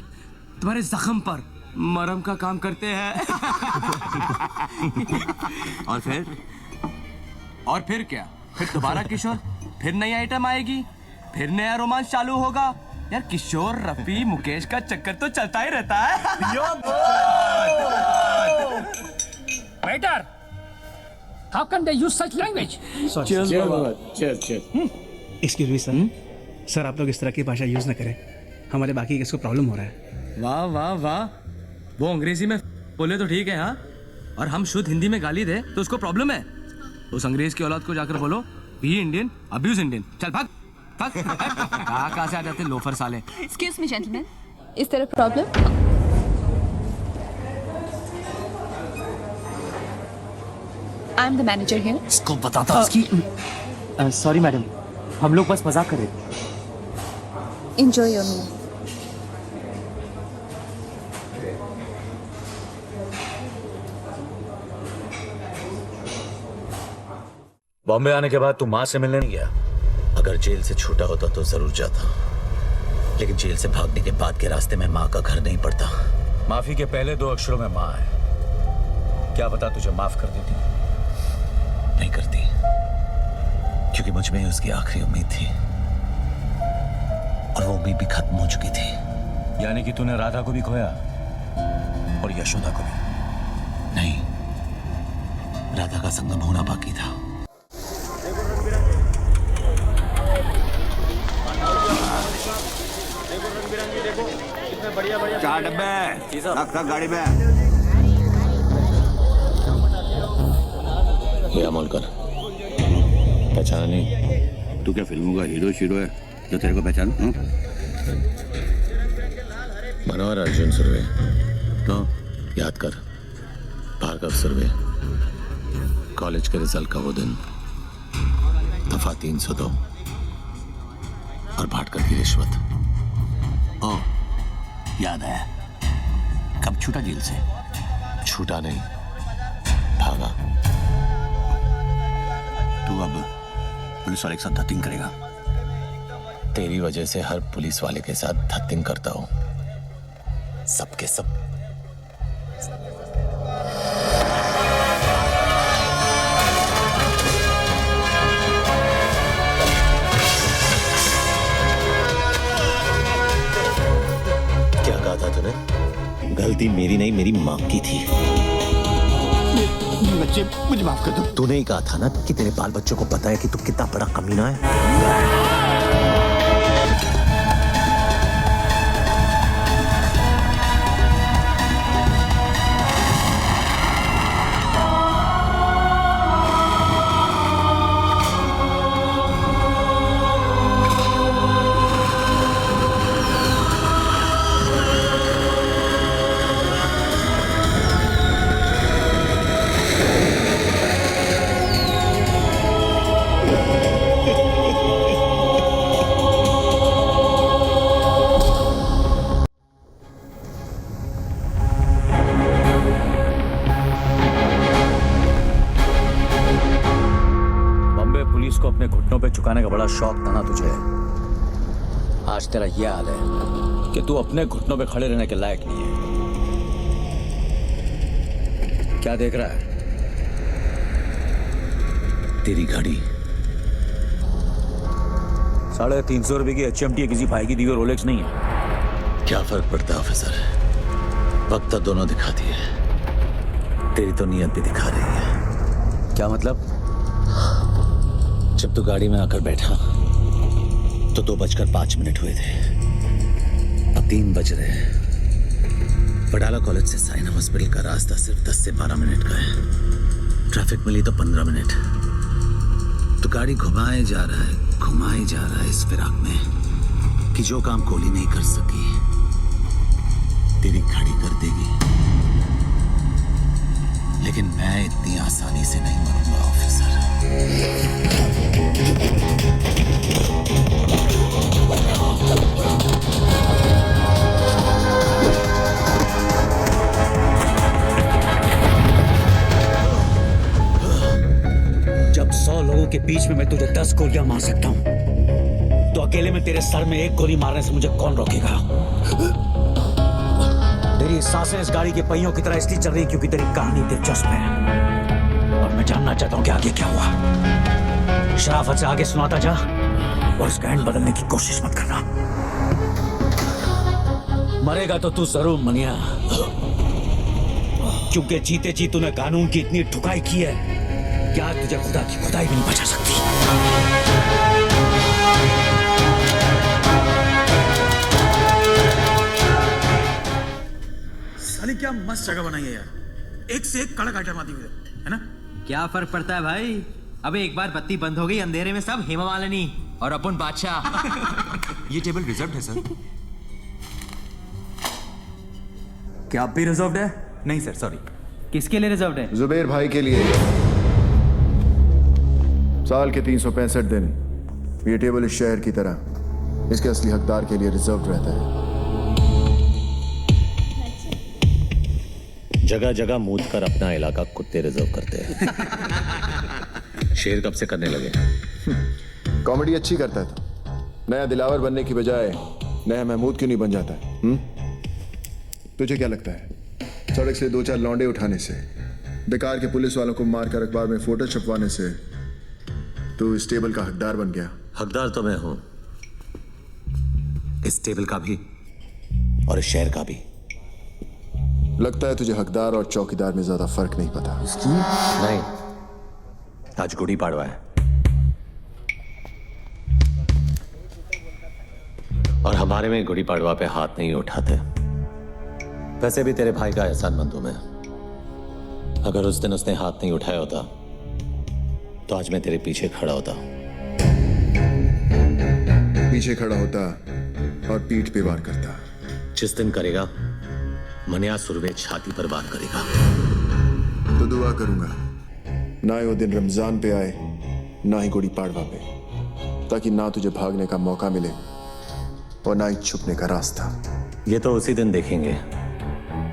तुम्हारे जख्म पर मरहम का काम करते हैं। और फिर क्या? फिर दोबारा किशोर, फिर नई आइटम आएगी, फिर नया रोमांस चालू होगा। यार किशोर, रफी, मुकेश का चक्कर तो चलता ही रहता है। Waiter, how can they use such language? Excuse me sir, sir आप लोग इस तरह की भाषा यूज ना करें, हमारे बाकी किसको प्रॉब्लम हो रहा है। वाह वाह वाह, वो अंग्रेजी में बोले तो ठीक है, हाँ, और हम शुद्ध हिंदी में गाली दे तो उसको प्रॉब्लम है। उस अंग्रेज की औलाद को जाकर बोलो, बी इंडियन, अब्यूज इंडियन। चल भाग भाग। कहाँ से आ जाते लोफर साले। एक्सक्यूज मी जेंटलमैन, इस तरह problem? I am the manager here. इसको बताता इसकी। सॉरी मैडम, हम लोग बस मजाक कर रहे थे। Enjoy your meal. बॉम्बे आने के बाद तू माँ से मिलने नहीं गया? अगर जेल से छूटा होता तो जरूर जाता, लेकिन जेल से भागने के बाद के रास्ते में माँ का घर नहीं पड़ता। माफी के पहले 2 अक्षरों में माँ है। क्या पता तुझे माफ कर देती? नहीं करती, क्योंकि मुझ में उसकी आखिरी उम्मीद थी, और वो उम्मीद भी खत्म हो चुकी थी। यानी कि तूने राधा को भी खोया और यशोदा को भी? नहीं, राधा का संगम होना बाकी था। चार डब्बे रख गाड़ी में। ये अमोलकर, पहचाना नहीं? तू क्या फिल्मों का हीरो शीरो है जो तेरे को पहचान? मनोहर अर्जुन सुरवे। तो याद कर, भार्गव सुरवे, कॉलेज के रिजल्ट का वो दिन, दफा 302 और भाटकर की रिश्वत। ओ, याद है। कब छूटा जेल से? छूटा नहीं, भागा। तू अब पुलिस वाले के साथ धत्तिंग करेगा? तेरी वजह से हर पुलिस वाले के साथ धत्तिंग करता हूं, सबके सब। क्या कहा था तूने? गलती मेरी नहीं, मेरी मां की थी। बच्चे, मुझे माफ कर दो। तूने ही कहा था ना कि तेरे बाल बच्चों को पता है कि तू कितना बड़ा कमीना है। अपने घुटनों पे झुकाने का बड़ा शौक था ना तुझे। आज तेरा यह हाल है कि तू अपने घुटनों पे खड़े रहने के लायक नहीं है। क्या देख रहा है? तेरी गाड़ी। 350 रुपए की HMT है, किसी भाई की दी हुई रोलेक्स नहीं है। क्या फर्क पड़ता है ऑफिसर, वक्त तो दोनों दिखाती है। तेरी तो नीयत भी दिखा रही है। क्या मतलब? जब तू गाड़ी में आकर बैठा तो 2:05 हुए थे, अब 3 बज रहे हैं। पडाला कॉलेज से साइना हॉस्पिटल का रास्ता सिर्फ 10 से 12 मिनट का है। ट्रैफिक मिली तो 15 मिनट। तो गाड़ी घुमाए जा रहा है इस फिराक में कि जो काम कोहली नहीं कर सकी तेरी गाड़ी कर देगी। लेकिन मैं इतनी आसानी से नहीं मरूंगा ऑफिसर। जब 100 लोगों के बीच में मैं तुझे 10 गोलियां मार सकता हूं, तो अकेले में तेरे सर में 1 गोली मारने से मुझे कौन रोकेगा? तेरी सांसें इस गाड़ी के पहियों की तरह इसलिए चल रही क्योंकि तेरी कहानी दिलचस्प है और मैं जानना चाहता हूं कि आगे क्या हुआ। शराफत से आगे सुनाता जा और इसका एंड बदलने की कोशिश मत करना। मरेगा तो तू जरूर मनिया, क्योंकि जीते जी तूने कानून की इतनी ठुकाई की है कि आज तुझे खुदा की खुदाई भी नहीं बचा सकती। साली क्या मस्त जगह बनाई है यार, एक से एक कड़क आइटम आती हुई है ना। क्या फर्क पड़ता है भाई? अबे एक बार बत्ती बंद हो गई, अंधेरे में सब हेमा मालिनी और अपन बादशाह। ये टेबल रिजर्व्ड है सर। क्या आप भी रिजर्व्ड है? नहीं सर, सॉरी। किसके लिए रिजर्व्ड है? जुबेर भाई के लिए। साल के 365 दिन ये टेबल इस शहर की तरह इसके असली हकदार के लिए रिजर्व रहता है। जगह जगह मूत कर अपना इलाका कुत्ते रिजर्व करते हैं। शेर कब से करने लगे? कॉमेडी अच्छी करता है तो नया दिलावर बनने की बजाय नया महमूद क्यों नहीं बन जाता है? तुझे क्या लगता है सड़क से 2-4 लौंडे उठाने से, बेकार के पुलिस वालों को मारकर अखबार में फोटो छपवाने से तू इस टेबल का हकदार बन गया? हकदार तो मैं हूं, इस टेबल का भी और इस शहर का भी। लगता है तुझे हकदार और चौकीदार में ज्यादा फर्क नहीं पता। नहीं, आज गुड़ी पाड़वा है और हमारे में गुड़ी पाड़वा पे हाथ नहीं उठाते। वैसे भी तेरे भाई का एहसानमंद हूं मैं। अगर उस दिन उसने हाथ नहीं उठाया होता तो आज मैं तेरे पीछे खड़ा होता। पीछे खड़ा होता और पीठ पे वार करता। जिस दिन करेगा मनिया सुरवे छाती पर वार करेगा। तो दुआ करूंगा ना ही वो दिन रमजान पे आए ना ही गुड़ी पाड़वा पे, ताकि ना तुझे भागने का मौका मिले और ना ही छुपने का रास्ता। ये तो उसी दिन देखेंगे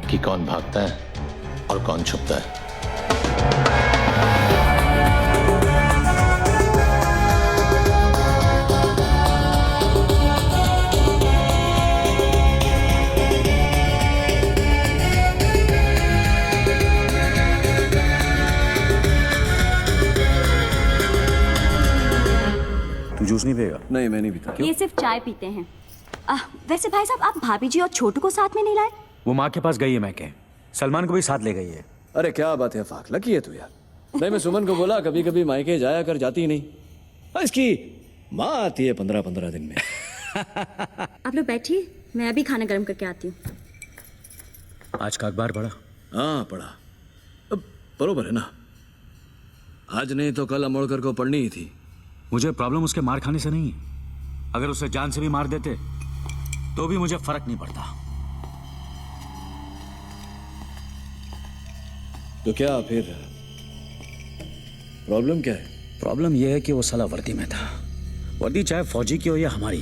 कि कौन भागता है और कौन छुपता है। तू जूस नहीं पिएगा? नहीं, मैं नहीं पीता। ये सिर्फ चाय पीते हैं। वैसे भाई साहब, आप भाभी जी और छोटू को साथ में नहीं लाए? वो माँ के पास गई है, मैं कह सलमान को भी साथ ले गई है। अरे क्या बात है, फाक लकी है तू यार। नहीं, मैं सुमन को बोला कभी कभी मायके जाया कर, जाती नहीं। इसकी माँ आती है 15-15 दिन में। आप लोग बैठिए, मैं अभी खाना गर्म करके आती हूँ। आज का अखबार पढ़ा? हाँ पढ़ा। अब बरोबर है ना, आज नहीं तो कल अमोड़कर को पढ़नी ही थी। मुझे प्रॉब्लम उसके मार खाने से नहीं है। अगर उसे जान से भी मार देते तो भी मुझे फर्क नहीं पड़ता। तो क्या फिर प्रॉब्लम क्या है? प्रॉब्लम यह है कि वो साला वर्दी में था। वर्दी चाहे फौजी की हो या हमारी,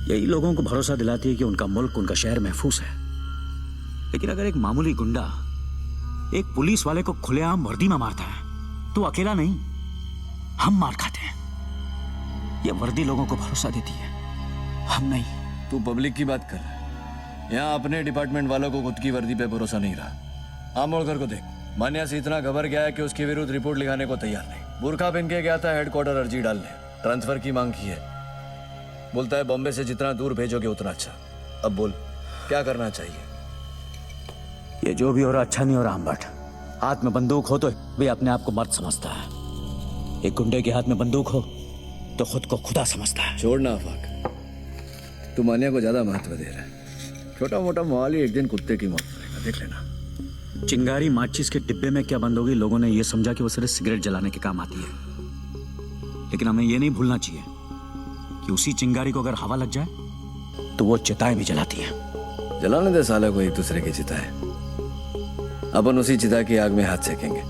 यही लोगों को भरोसा दिलाती है कि उनका मुल्क, उनका शहर महफूज है। लेकिन अगर एक मामूली गुंडा एक पुलिस वाले को खुलेआम वर्दी में मारता है तो अकेला नहीं, हम मार खाते हैं। ये वर्दी लोगों को भरोसा देती है, हम नहीं। तू पब्लिक की बात कर रहा है। यहाँ अपने डिपार्टमेंट वालों को खुद की वर्दी पे भरोसा नहीं रहा। आमोड़कर को देख, मान्या से इतना घबर गया है कि उसके विरुद्ध रिपोर्ट लिखाने को तैयार नहीं। बुरखा पहन के गया था हेडक्वार्टर अर्जी डालने, ट्रांसफर की मांग की है। बोलता है बॉम्बे से जितना दूर भेजोगे उतना अच्छा। अब बोल क्या करना चाहिए? ये जो भी हो रहा अच्छा नहीं हो रहा। हम भट्ट, हाथ में बंदूक हो तो भी अपने आप को मर्द समझता है। एक गुंडे के हाथ में बंदूक हो तो खुद को खुदा समझता है। छोड़ना अफाक, तू मान्या को ज्यादा महत्व दे रहा है। छोटा मोटा मोहाली एक दिन कुत्ते की मौत करेगा, देख लेना। चिंगारी माचिस के डिब्बे में क्या बंद होगी, लोगों ने यह समझा कि वो सिर्फ सिगरेट जलाने के काम आती है। लेकिन हमें यह नहीं भूलना चाहिए कि उसी चिंगारी को अगर हवा लग जाए तो वो चिताएं भी जलाती है। जलाने दे साले को एक दूसरे की चिताएं, अपन उसी चिता की आग में हाथ सेकेंगे।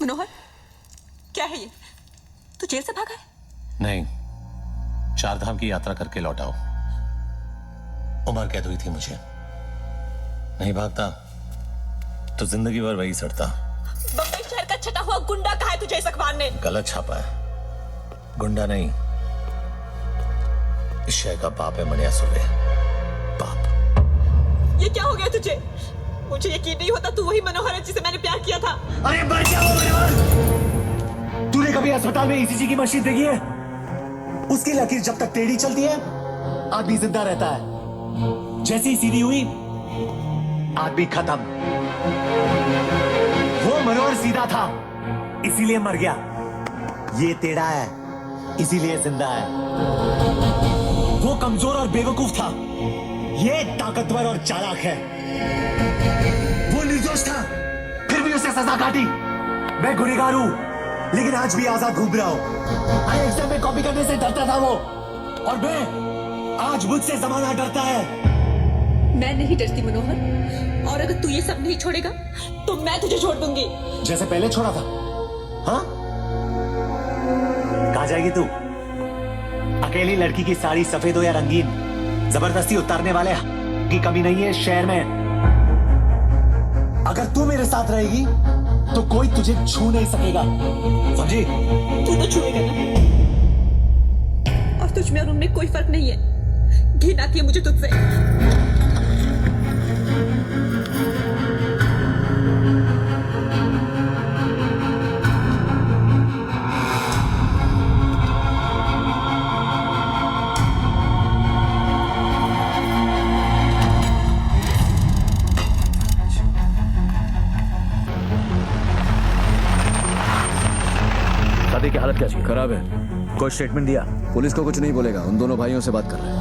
मनोहर, क्या है ये? तू जेल से भागा है? नहीं, 4 धाम की यात्रा करके लौटा हूं। उम्र कैद हुई थी मुझे। नहीं भागता तो जिंदगी भर वही सड़ता। बम्बई शहर का छटा हुआ गुंडा कहा है तुझे इस अखबार ने? गलत छापा है। गुंडा नहीं, इस शहर का बाप है मनिया सुर्वे। बाप। ये क्या हो गया तुझे? मुझे यकीन नहीं होता तू वही मनोहर है जिसे मैंने प्यार किया था। अरे मर क्या हो मनोहर? तूने कभी अस्पताल में ईसीजी की मशीन देखी है? उसकी लकीर जब तक टेढ़ी चलती है आदमी जिंदा रहता है। जैसे ही सीधी हुई आदमी खत्म। वो मनोहर सीधा था इसीलिए मर गया। ये टेढ़ा है इसीलिए जिंदा है। वो कमजोर और बेवकूफ था, ये ताकतवर और चालाक है। वो निर्दोष था फिर भी उसे सजा काटी। मैं गुनहगार हूं लेकिन आज भी आजाद घूम रहा हूं। अरे एग्जाम में कॉपी करने से डरता था वो, और मैं आज मुझसे जमाना डरता है। मैं नहीं डरती मनोहर, और अगर तू ये सब नहीं छोड़ेगा तो मैं तुझे छोड़ दूंगी। जैसे पहले छोड़ा था। हाँ, कहाँ जाएगी तू? अकेली लड़की की साड़ी सफेद हो या रंगीन, जबरदस्ती उतारने वाले की कमी नहीं है शहर में। अगर तू मेरे साथ रहेगी तो कोई तुझे छू नहीं सकेगा, समझी? तू तो छुएगा ना, और तुझ में और उनमें कोई फर्क नहीं है। घिन आती है मुझे तुझसे। शादी की हालत कैसी? खराब है। कोई स्टेटमेंट दिया? पुलिस को कुछ नहीं बोलेगा, उन दोनों भाइयों से बात कर रहे हैं।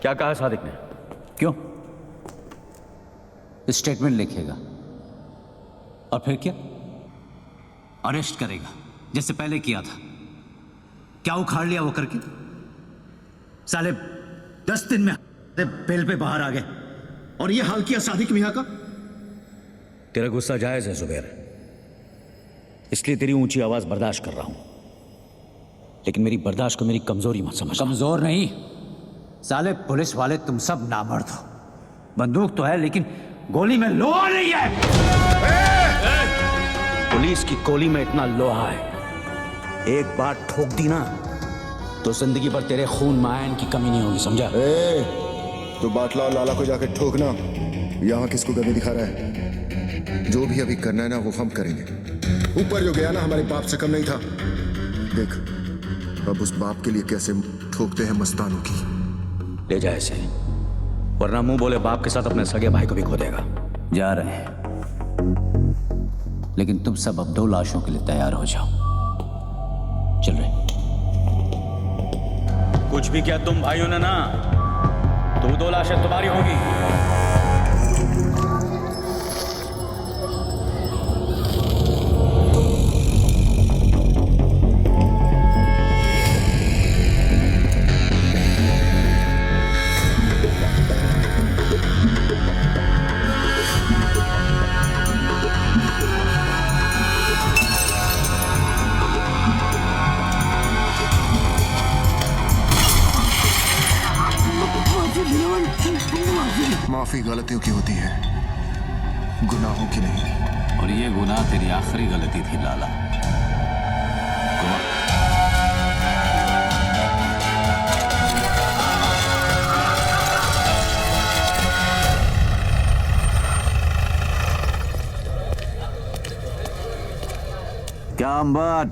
क्या कहा सादिक ने? क्यों? स्टेटमेंट लिखेगा और फिर क्या? अरेस्ट करेगा जैसे पहले किया था। क्या उखाड़ लिया वो करके? साले 10 दिन में बेल पे बाहर आ गए और ये हाल किया सादिक मियां का। तेरा गुस्सा जायज है जुबैर, इसलिए तेरी ऊंची आवाज बर्दाश्त कर रहा हूं, लेकिन मेरी बर्दाश्त को मेरी कमजोरी मत समझ। कमजोर नहीं साले, पुलिस वाले तुम सब नामर्द हो। बंदूक तो है लेकिन गोली में लोहा नहीं है। पुलिस की गोली में इतना लोहा है, एक बार ठोक दी ना तो जिंदगी भर तेरे खून मायन की कमी नहीं होगी, समझा? तो बाटला और लाला को जाकर ठोकना। यहाँ किसको गले दिखा रहा है? जो भी अभी करना है ना वो हम करेंगे। ऊपर जो गया ना हमारे बाप से कम नहीं था। देख अब उस बाप के लिए कैसे ठोकते हैं मस्तानों की। ले जा इसे, वरना मुंह बोले बाप के साथ अपने सगे भाई को भी खो देगा। जा रहे हैं, लेकिन तुम सब अब 2 लाशों के लिए तैयार हो जाओ। चल रहे। कुछ भी किया तुम भाइयों ने ना, तो 2 लाशें तुम्हारी होगी। माफी गलतियों की होती है, गुनाहों की नहीं। और ये गुनाह तेरी आखिरी गलती थी लाला। क्या अम्बट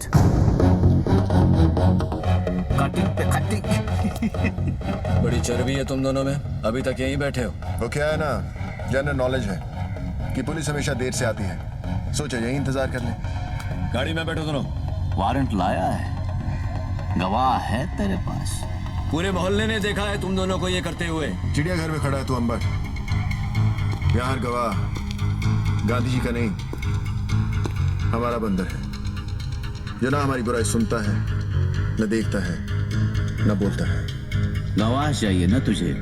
कटिंग पे कटिंग। बड़ी चर्बी है तुम दोनों में, अभी तक यहीं बैठे हो। वो क्या है ना, जनरल नॉलेज है कि पुलिस हमेशा देर से आती है, सोचा यही इंतजार कर ले। गाड़ी में बैठो दोनों। वारंट लाया है, गवाह है तेरे पास। पूरे मोहल्ले ने देखा है तुम दोनों को ये करते हुए। चिड़ियाघर में खड़ा है तू अंबर, यहाँ हर गवाह गांधी जी का नहीं हमारा बंदर है, जो ना हमारी बुराई सुनता है, न देखता है, न बोलता है। गवाह चाहिए ना तुझे,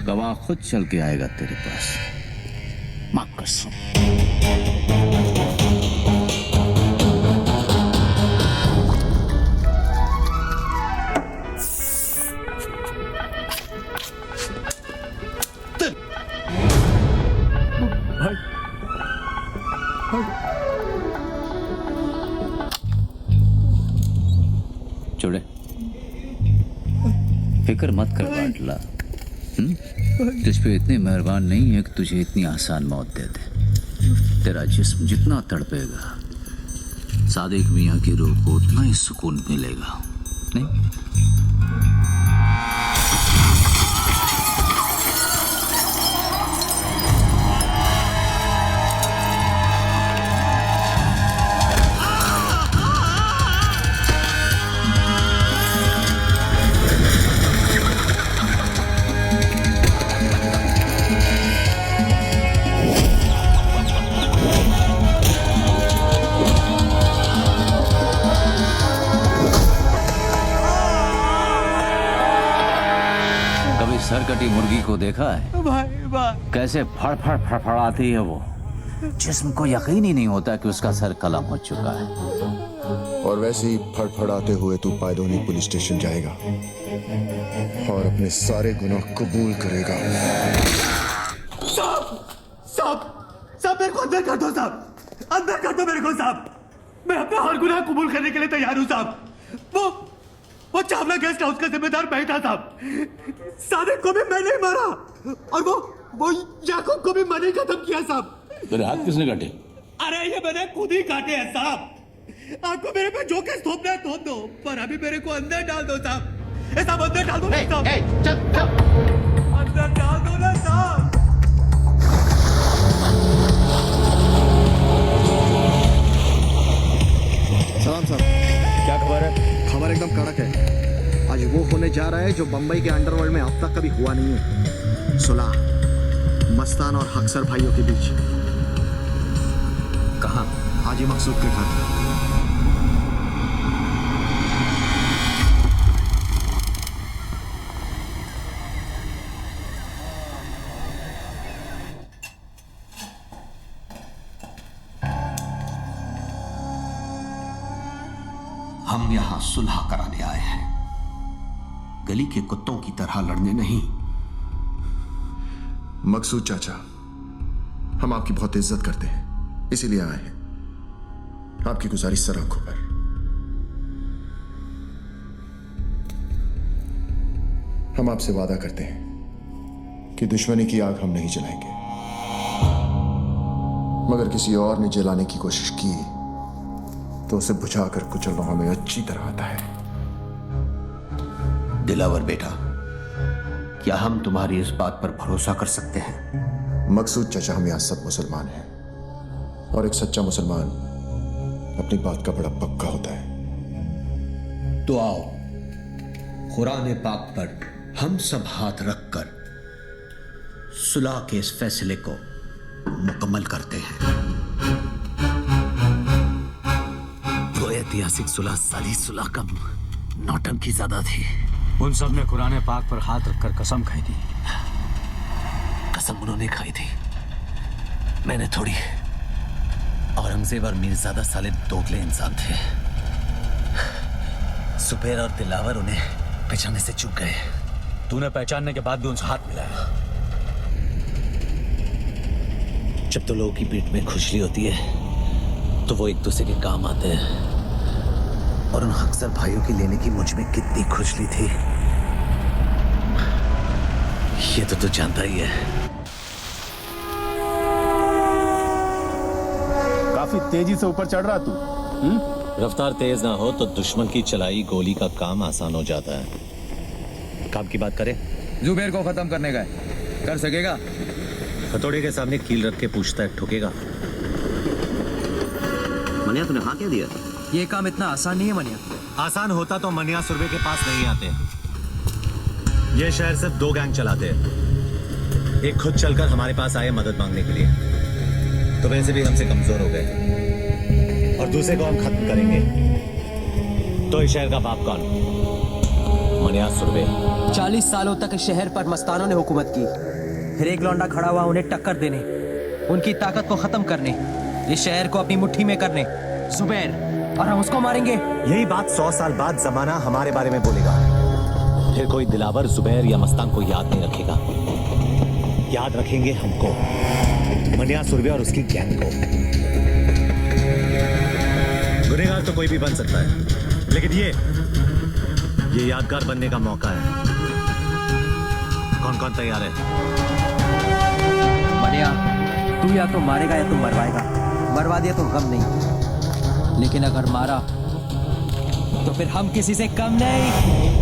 गवाह खुद चल के आएगा तेरे पास। मां कसम। छोड़े, फिक्र मत कर बाटला। तुझ पे इतने मेहरबान नहीं है कि तुझे इतनी आसान मौत दे दे। तेरा जिस्म जितना तड़पेगा, सादिक मियां की रूह को उतना ही सुकून मिलेगा, नहीं? सरकटी मुर्गी को देखा है भाई? कैसे फड़फड़ फड़फड़ाती है वो, जिस्म को यकीन ही नहीं होता कि उसका सर कलम हो चुका है। और वैसे ही फड़फड़ाते हुए तू पायदोनी पुलिस स्टेशन जाएगा और अपने सारे गुनाह कबूल करेगा। साहब साहब साहब मेरे को अंदर कर दो साहब, अंदर कर दो मेरे को साहब। मैं अपना हर गुनाह कबूल करने के लिए तैयार हूं साहब। वो चावला गेस्ट हाउस का जिम्मेदार मैं था साहब। सादिक को भी मैंने ही मारा और वो याकूब को भी मैंने ही खत्म किया साहब। तेरे हाथ किसने काटे? अरे ये मैंने खुद ही काटे हैं साहब। आपको मेरे पे जो केस थोपना है थोप दो, पर अभी मेरे को अंदर डाल दो साहब। ए साहब अंदर डाल दो ना साहब। अंदर डाल दो ना साहब। सलाम साहब, क्या खबर है? खबर एकदम कड़क है। आज वो होने जा रहा है जो बंबई के अंडरवर्ल्ड में अब तक कभी हुआ नहीं है। सुलह मस्तान और हक्सर भाइयों के बीच। कहाँ? हाजी मकसूद के घर। हम यहां सुलह कराने आए हैं, गली के कुत्तों की तरह लड़ने नहीं। मकसूद चाचा, हम आपकी बहुत इज्जत करते हैं, इसीलिए आए हैं। आपकी गुजारिश सर आंखों पर। हम आपसे वादा करते हैं कि दुश्मनी की आग हम नहीं जलाएंगे, मगर किसी और ने जलाने की कोशिश की तो उसे बुझाकर कुचलना हमें अच्छी तरह आता है। दिलावर बेटा, क्या हम तुम्हारी इस बात पर भरोसा कर सकते हैं? मकसूद चाचा, हम यहां सब मुसलमान हैं और एक सच्चा मुसलमान अपनी बात का बड़ा पक्का होता है। तो आओ कुरान पाक पर हम सब हाथ रखकर सुलह के इस फैसले को मुकम्मल करते हैं। वो ऐतिहासिक सुलह साली सुलह कम नौटंकी ज्यादा थी। उन सब ने कुरान पाक पर हाथ रखकर कसम खाई थी। कसम उन्होंने खाई थी, मैंने थोड़ी। औरंगजेब और मीरजादा साले दोगले इंसान थे। सुबेर और दिलावर उन्हें पहचानने से चूक गए। तूने पहचानने के बाद भी उनसे हाथ मिलाया। जब तो लोगों की पीठ में खुजली होती है तो वो एक दूसरे के काम आते हैं, और उन अक्सर भाइयों की लेने की मुझ में कितनी खुजली थी ये तो तू जानता ही है। काफी तेजी से ऊपर चढ़ रहा तू। रफ्तार तेज ना हो तो दुश्मन की चलाई गोली का काम आसान हो जाता है। काम की बात करें, जुबेर को खत्म करने का है, कर सकेगा? हथौड़े के सामने कील रख के पूछता है, ठुकेगा? मनिया तूने हाँ क्या दिया? ये काम इतना आसान नहीं है मनिया। आसान होता तो मनिया सुरभि के पास नहीं आते। ये शहर सिर्फ 2 गैंग चलाते हैं। एक खुद चलकर हमारे पास आए मदद मांगने के लिए, तो वैसे भी हमसे कमजोर हो गए, और दूसरे को हम खत्म करेंगे तो इस शहर का बाप कौन? मनिया सुरभि। 40 सालों तक इस शहर पर मस्तानों ने हुकूमत की, फिर एक लौंडा खड़ा हुआ उन्हें टक्कर देने, उनकी ताकत को खत्म करने, इस शहर को अपनी मुट्ठी में करने। जुबैर, और हम उसको मारेंगे। यही बात 100 साल बाद जमाना हमारे बारे में बोलेगा। फिर कोई दिलावर, जुबैर या मस्तान को याद नहीं रखेगा। याद रखेंगे हमको, मनिया सुरभि और उसकी गैंग को। गुनहगार तो कोई भी बन सकता है, लेकिन ये यादगार बनने का मौका है। कौन कौन तैयार है? मनिया, तू या तो मारेगा या तो मरवाएगा। मरवा दिया तो गम नहीं, लेकिन अगर मारा तो फिर हम किसी से कम नहीं।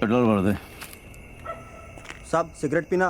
पेट्रोल भर दे। साहब सिगरेट पीना?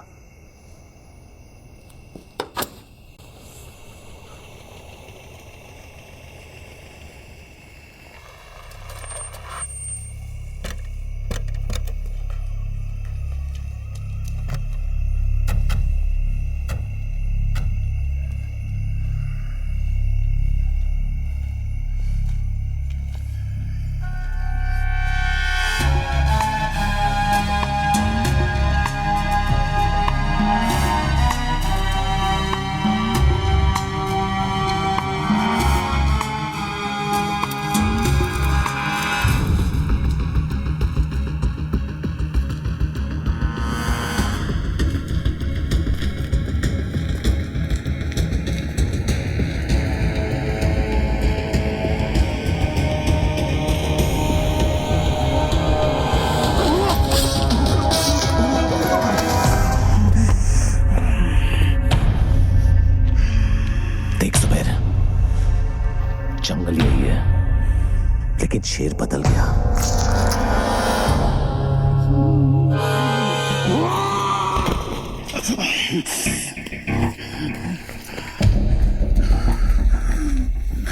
शेर बदल गया।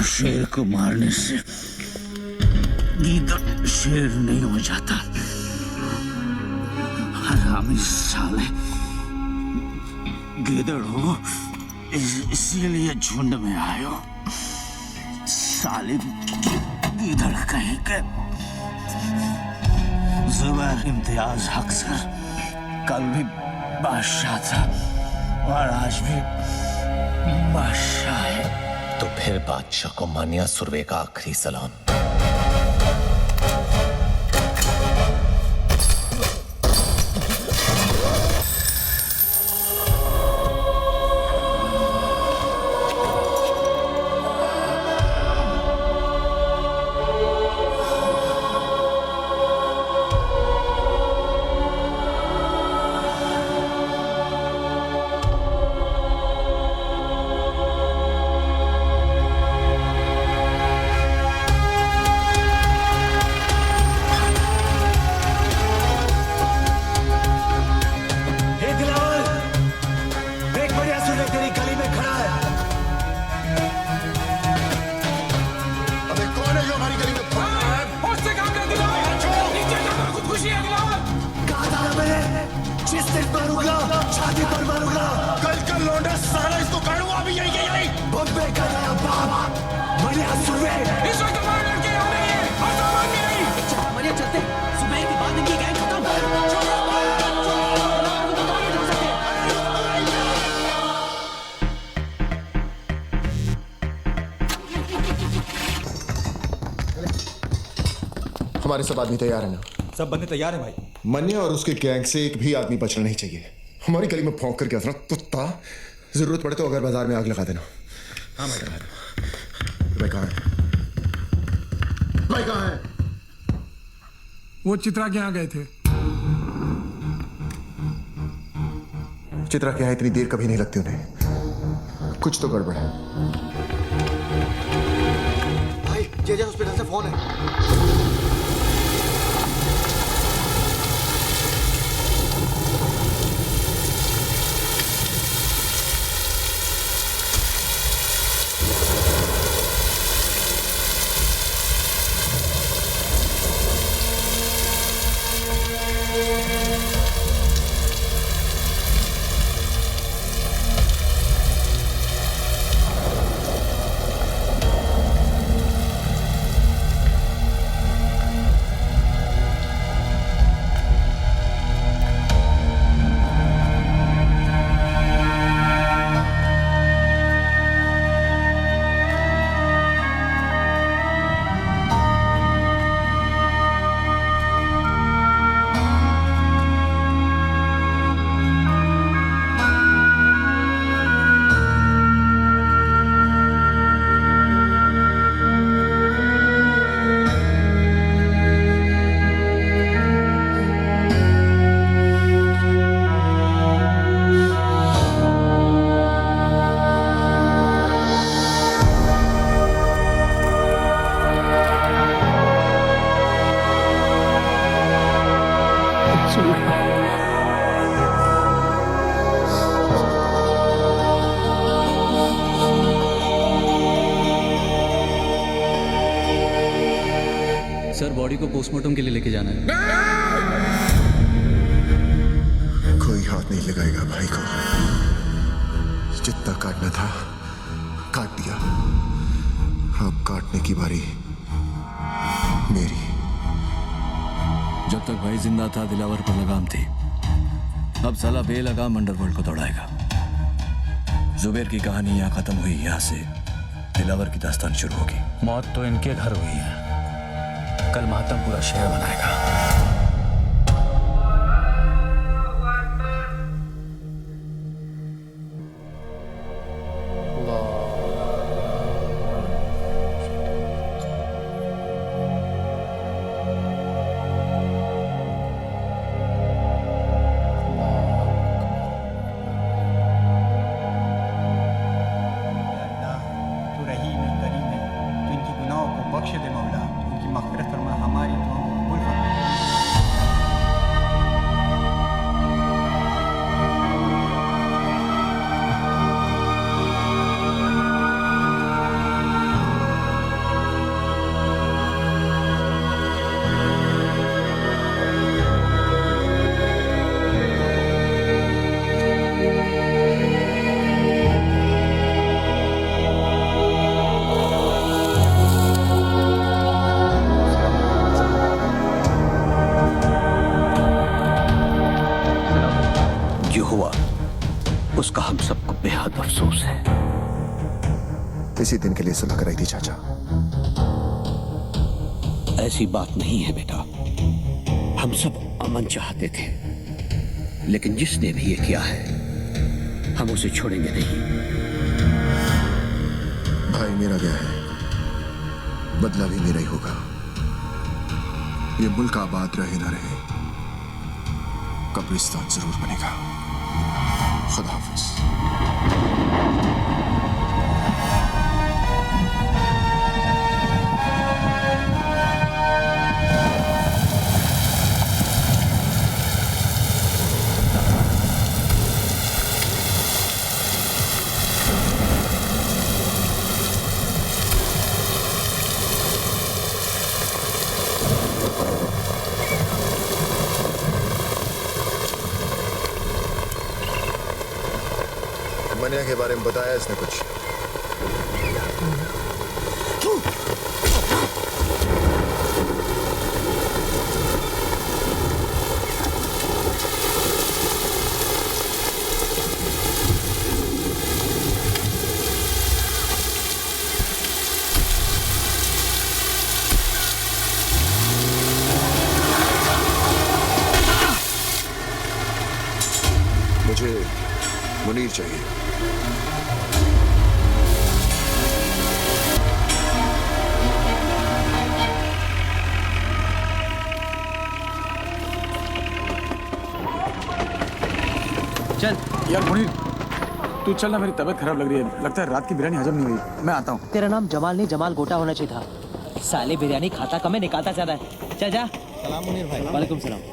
शेर को मारने से गीदड़ शेर नहीं हो जाता। हरामी साले, गीदड़ हो इसीलिए झुंड में आए हो। साले गीदड़ कहीं के। जुबैर इम्तियाज हक सर कल भी बादशाह था और आज भी बादशाह है। तो फिर बादशाह को मानिया सुरवे का आखिरी सलाम। हमारे सब आदमी तैयार है ना? सब बंदे तैयार हैं भाई। मन्या और उसके गैंग से एक भी आदमी बचना नहीं चाहिए। हमारी गली में भौंक करके असरा कुत्ता, जरूरत पड़े तो अगर बाजार में आग लगा देना। हाँ भाई, लगा देना। भाई कहाँ है? भाई कहाँ है? वो चित्रा के यहाँ गए थे। चित्रा के यहाँ इतनी देर कभी नहीं लगती उन्हें। कुछ तो गड़बड़ है। भाई जेजे हॉस्पिटल से फोन है। सर बॉडी को पोस्टमार्टम के लिए लेके जाना है। कोई हाथ नहीं लगाएगा भाई को। जितना काटना था काट दिया, अब काटने की बारी मेरी। जब तक भाई जिंदा था दिलावर पर लगाम थी, अब साला बेलगाम अंडरवर्ल्ड को दौड़ाएगा। जुबैर की कहानी यहाँ खत्म हुई, यहाँ से दिलावर की दास्तान शुरू होगी। मौत तो इनके घर हुई है, कल मातम पूरा शहर बनाएगा। तू रहीम है, करीम है, तो इनकी गुनाहों को बख्श दे मौला, इनकी मग़फ़िरत फरमा। हुआ उसका हम सबको बेहद अफसोस है। इसी दिन के लिए सुलह कराई थी चाचा। ऐसी बात नहीं है बेटा, हम सब अमन चाहते थे, लेकिन जिसने भी ये किया है हम उसे छोड़ेंगे नहीं। भाई मेरा गया है, बदला भी मेरा ही होगा। ये मुल्क आबाद रहे ना रहे, कब्रिस्तान जरूर बनेगा। खुदा हाफिज। मनिया के बारे में बताया इसने कुछ? मुझे मुनीर चाहिए। चल यार मुनीर, तू चल ना, मेरी तबीयत खराब लग रही है। लगता है रात की बिरयानी हजम नहीं हुई। मैं आता हूँ। तेरा नाम जमाल नहीं जमाल गोटा होना चाहिए था। साले बिरयानी खाता कम है, निकालता ज्यादा है। चल जा। सलाम मुनीर भाई। वालेकुम सलाम।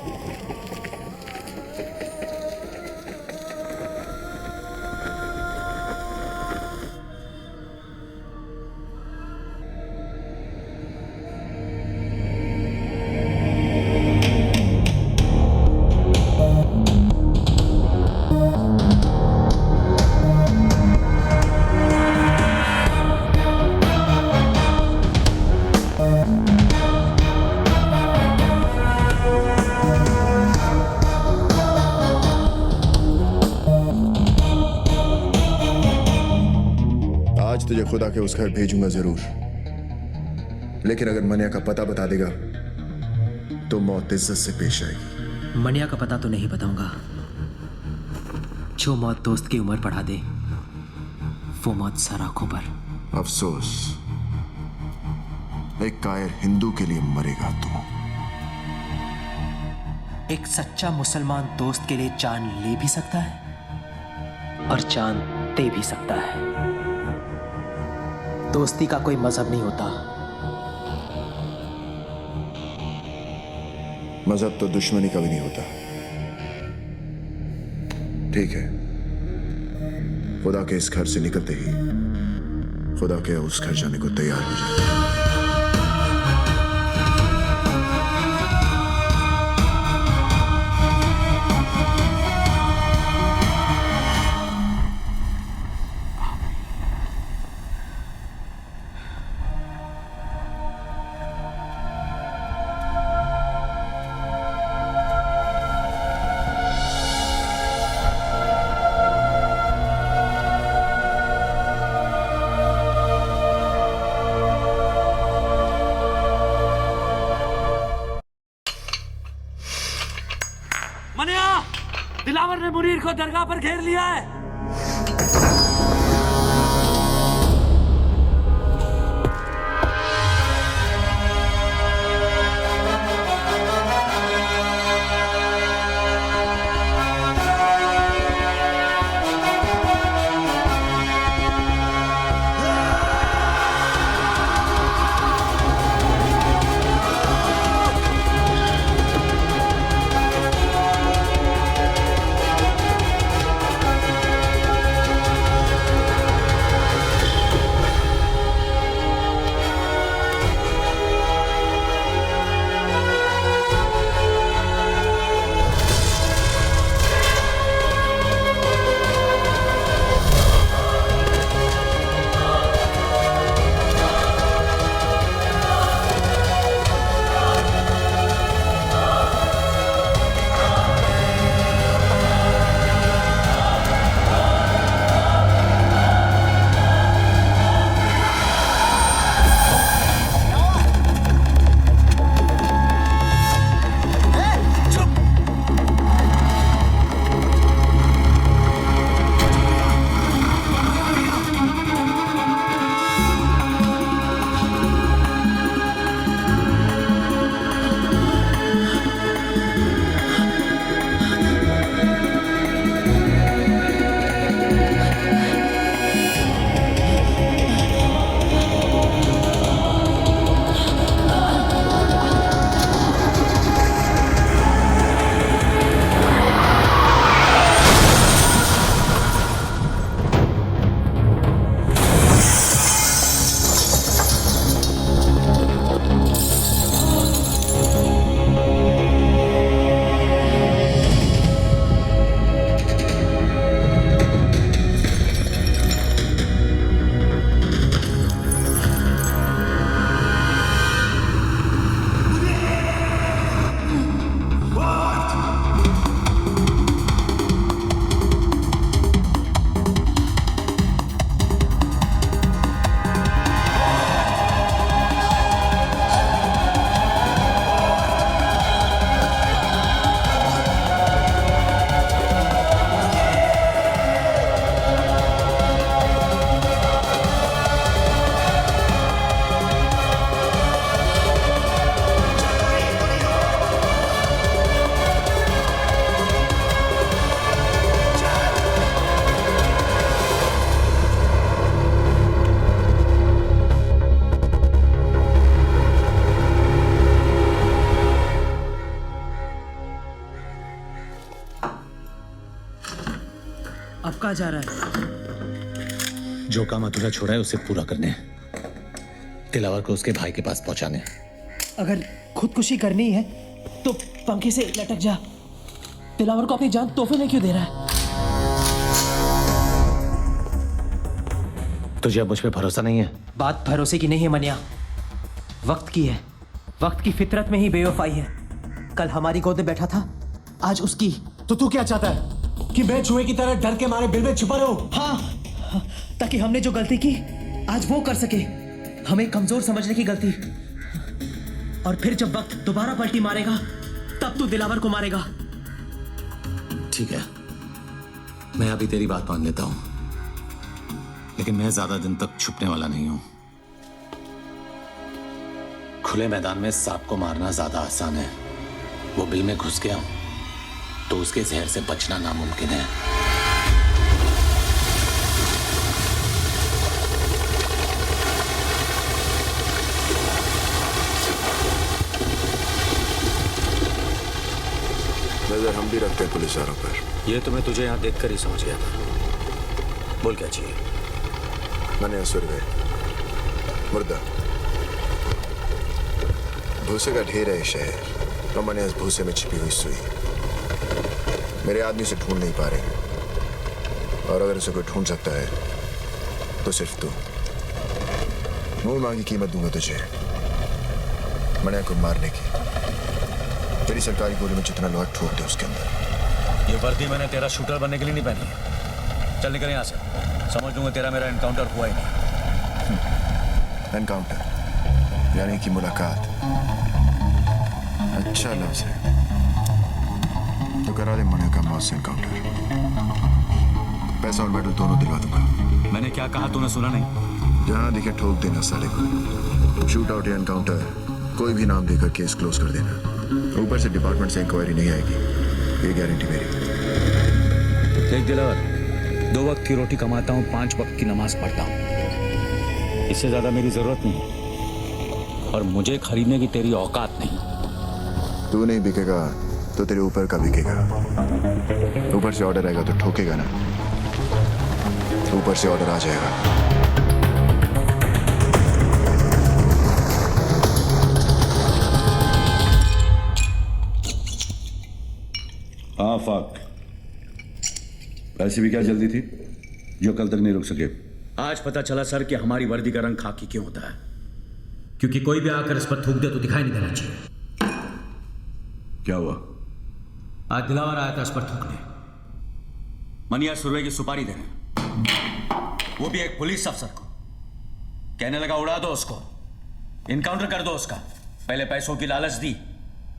तुझे खुदा के उस घर भेजूंगा जरूर, लेकिन अगर मनिया का पता बता देगा तो मौत इज्जत से पेश आएगी। मनिया का पता तो नहीं बताऊंगा। जो मौत दोस्त की उम्र बढ़ा दे वो मौत सर आंखों पर। अफसोस, एक कायर हिंदू के लिए मरेगा तू। एक सच्चा मुसलमान दोस्त के लिए जान ले भी सकता है और जान दे भी सकता है। दोस्ती का कोई मजहब नहीं होता। मजहब तो दुश्मनी का भी नहीं होता। ठीक है, खुदा के इस घर से निकलते ही खुदा के उस घर जाने को तैयार हो जाए। दिलावर ने मुनीर को दरगाह पर घेर लिया है। अब कहाँ जा रहा है? जो काम अधूरा छोड़ा है उसे पूरा करने, दिलावर को उसके भाई के पास पहुंचाने। अगर खुदकुशी करनी है तो पंखे से लटक जा। दिलावर को अपनी जान तोहफे में क्यों दे रहा है? तुझे अब मुझ पे भरोसा नहीं है? बात भरोसे की नहीं है मनिया, वक्त की है। वक्त की फितरत में ही बेवफाई है। कल हमारी गोद में बैठा था, आज उसकी। तो तू क्या चाहता है कि मैं चूहे की तरह डर के मारे बिल में छुपा रहूं? हाँ, ताकि हमने जो गलती की आज वो कर सके। हमें कमजोर समझने की गलती। और फिर जब वक्त दोबारा पलटी मारेगा तब तू दिलावर को मारेगा। ठीक है, मैं अभी तेरी बात मान लेता हूं, लेकिन मैं ज्यादा दिन तक छुपने वाला नहीं हूं। खुले मैदान में सांप को मारना ज्यादा आसान है। वो बिल में घुस गया तो उसके जहर से बचना नामुमकिन है। नजर हम भी रखते हैं पुलिस वालों पर। ये तो मैं तुझे यहाँ देखकर ही समझ गया था। बोल क्या चाहिए? मैंने सुरवे मुर्दा भूसे का ढेर है शहर, और मैंने इस भूसे में छिपी हुई सुई। मेरे आदमी से ढूंढ नहीं पा रहे, और अगर उसे कोई ढूंढ सकता है तो सिर्फ तू। मुंह मांगी कीमत दूंगा तुझे मनिया को मारने की। तेरी सरकारी गोली में जितना लोहा ठोक दे उसके अंदर। ये वर्दी मैंने तेरा शूटर बनने के लिए नहीं पहनी है। चल निकल यहाँ से, समझ लूंगा तेरा मेरा एनकाउंटर हुआ ही नहीं। एनकाउंटर यानी कि मुलाकात। अच्छा लफ्ज है, तो करा दे मनिया का मौत से एनकाउंटर। पैसा और मेडल दोनों दिलवा दूंगा। मैंने क्या कहा तूने सुना नहीं? जहां दिखे ठोक देना साले को। शूट आउट या एनकाउंटर कोई भी नाम देकर केस क्लोज कर देना। ऊपर से डिपार्टमेंट से इंक्वायरी नहीं आएगी, ये गारंटी मेरी। देख दिलावर, 2 वक्त की रोटी कमाता हूँ, 5 वक्त की नमाज पढ़ता हूँ। इससे ज्यादा मेरी जरूरत नहीं, और मुझे खरीदने की तेरी औकात नहीं। तू नहीं बिकेगा तो तेरे ऊपर का बिकेगा। ऊपर से ऑर्डर आएगा तो ठोकेगा ना, ऊपर से ऑर्डर आ जाएगा। हाँ फाक, ऐसी भी क्या जल्दी थी जो कल तक नहीं रुक सके? आज पता चला सर कि हमारी वर्दी का रंग खाकी क्यों होता है। क्योंकि कोई भी आकर इस पर थूक दे तो दिखाई नहीं देना चाहिए। क्या हुआ? आज दिलावर आया था इस पर थूकने। मनिया सुरवे की सुपारी देने, वो भी एक पुलिस अफसर को। कहने लगा उड़ा दो उसको, इनकाउंटर कर दो उसका। पहले पैसों की लालच दी,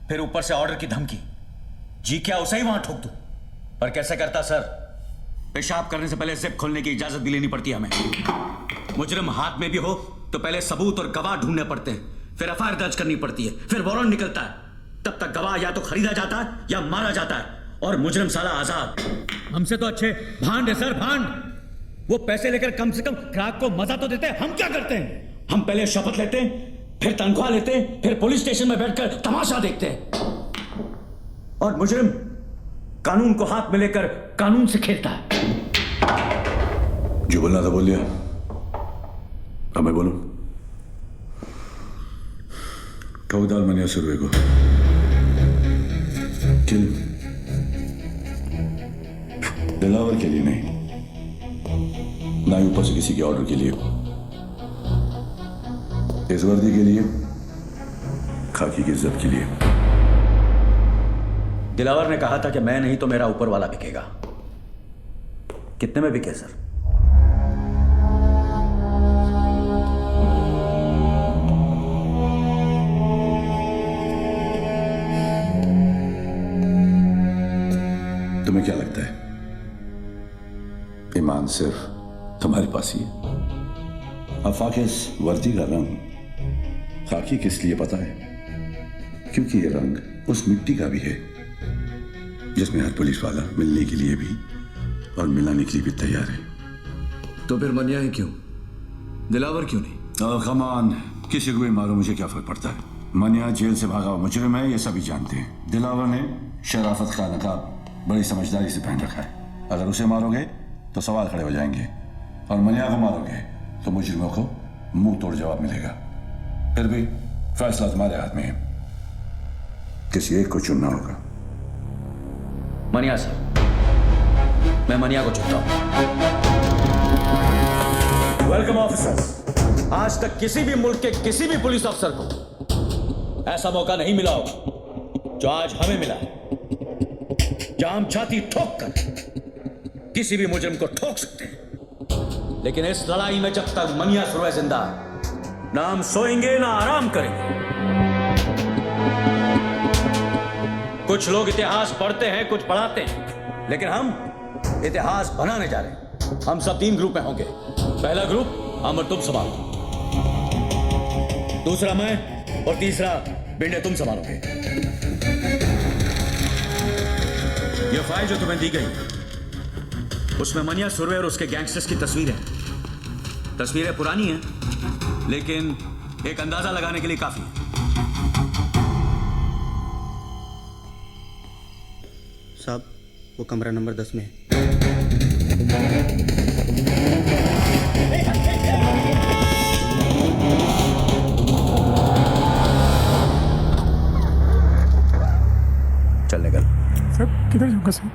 फिर ऊपर से ऑर्डर की धमकी। जी क्या उसे ही वहां ठोक दूं? पर कैसे करता सर? पेशाब करने से पहले जिप खोलने की इजाजत भी लेनी पड़ती है हमें। मुजरिम हाथ में भी हो तो पहले सबूत और गवाह ढूंढने पड़ते हैं, फिर एफआईआर दर्ज करनी पड़ती है, फिर वारंट निकलता है। तब तक गवाह या तो खरीदा जाता है या मारा जाता है, और मुजरिम साला आजाद। हमसे तो अच्छे भांड है सर, भांड। वो पैसे लेकर कम से कम ग्राहक को मजा तो देते हैं। हम क्या करते हैं? हम पहले शपथ लेते हैं, फिर तनख्वाह लेते हैं, फिर पुलिस स्टेशन में बैठकर तमाशा देखते हैं। और मुजरिम कानून को हाथ में लेकर कानून से खेलता है। जो बोलना था बोल लिया, अब मैं बोलूं? ठोक डाल मनिया सुरवे को, किल। दिलावर के लिए नहीं, ना ही ऊपर से किसी के ऑर्डर के लिए। इस वर्दी के लिए, खाकी की इज्जत के लिए। दिलावर ने कहा था कि मैं नहीं तो मेरा ऊपर वाला बिकेगा। कितने में बिके सर? तुम्हें क्या लगता है ईमान सिर्फ तुम्हारे पास ही है? आफाक, इस वर्दी का रंग खाकी किस लिए पता है? क्योंकि ये रंग उस मिट्टी का भी है जिसमें हर पुलिस वाला मिलने के लिए भी और मिलाने के लिए भी तैयार है। तो फिर मनिया ही क्यों, दिलावर क्यों नहीं? कमान, किसी को भी मारो, मुझे क्या फर्क पड़ता है? मनिया जेल से भागा हुआ मुजरिम है, ये सभी जानते हैं। दिलावर ने शराफत का नकाब बड़ी समझदारी से पहन रखा है। अगर उसे मारोगे तो सवाल खड़े हो जाएंगे, और मनिया को मारोगे तो मुजरिमों को मुंह तोड़ जवाब मिलेगा। फिर भी फैसला तुम्हारे हाथ में है, किसी एक को चुनना होगा। मनिया साहब, मैं मनिया को चुनता हूं। Welcome officers. आज तक किसी भी मुल्क के किसी भी पुलिस अफसर को ऐसा मौका नहीं मिला होगा जो आज हमें मिला है, जहां हम छाती ठोक कर किसी भी मुजरिम को ठोक सकते हैं। लेकिन इस लड़ाई में जब तक मनिया सुरवे जिंदा है, ना हम सोएंगे ना आराम करेंगे। कुछ लोग इतिहास पढ़ते हैं, कुछ पढ़ाते हैं, लेकिन हम इतिहास बनाने जा रहे हैं। हम सब 3 ग्रुप में होंगे। पहला ग्रुप अमर तुम संभालो, दूसरा मैं, और तीसरा बिंडे तुम संभालोगे। यह फाइल जो तुम्हें दी गई, उसमें मनिया सुरवे और उसके गैंगस्टर्स की तस्वीरें हैं। तस्वीरें पुरानी हैं, लेकिन एक अंदाजा लगाने के लिए काफी है। साहब, वो कमरा नंबर 10 में है। चल निकल। साहब किधर जाऊंगा साहब?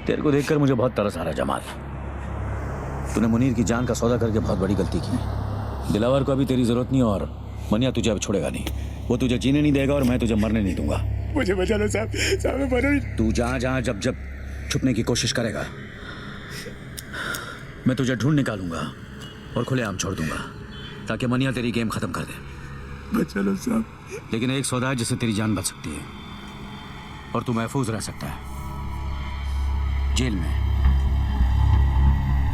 तेरे को देखकर मुझे बहुत तरस आ रहा है जमाल। तूने मुनीर की जान का सौदा करके बहुत बड़ी गलती की। दिलावर को अभी तेरी जरूरत नहीं, और मनिया तुझे अब छोड़ेगा नहीं। वो तुझे जीने नहीं देगा और मैं तुझे मरने नहीं दूंगा। मुझे बचा लो साहब, साहब मैं मरो ही। तू जहां जहां जब जब छुपने की कोशिश करेगा, मैं तुझे ढूंढ निकालूंगा और खुलेआम छोड़ दूंगा, ताकि मनिया तेरी गेम खत्म कर दे। बचा लो साहब। लेकिन एक सौदा है जिससे तेरी जान बच सकती है, और तू महफूज रह सकता है जेल में।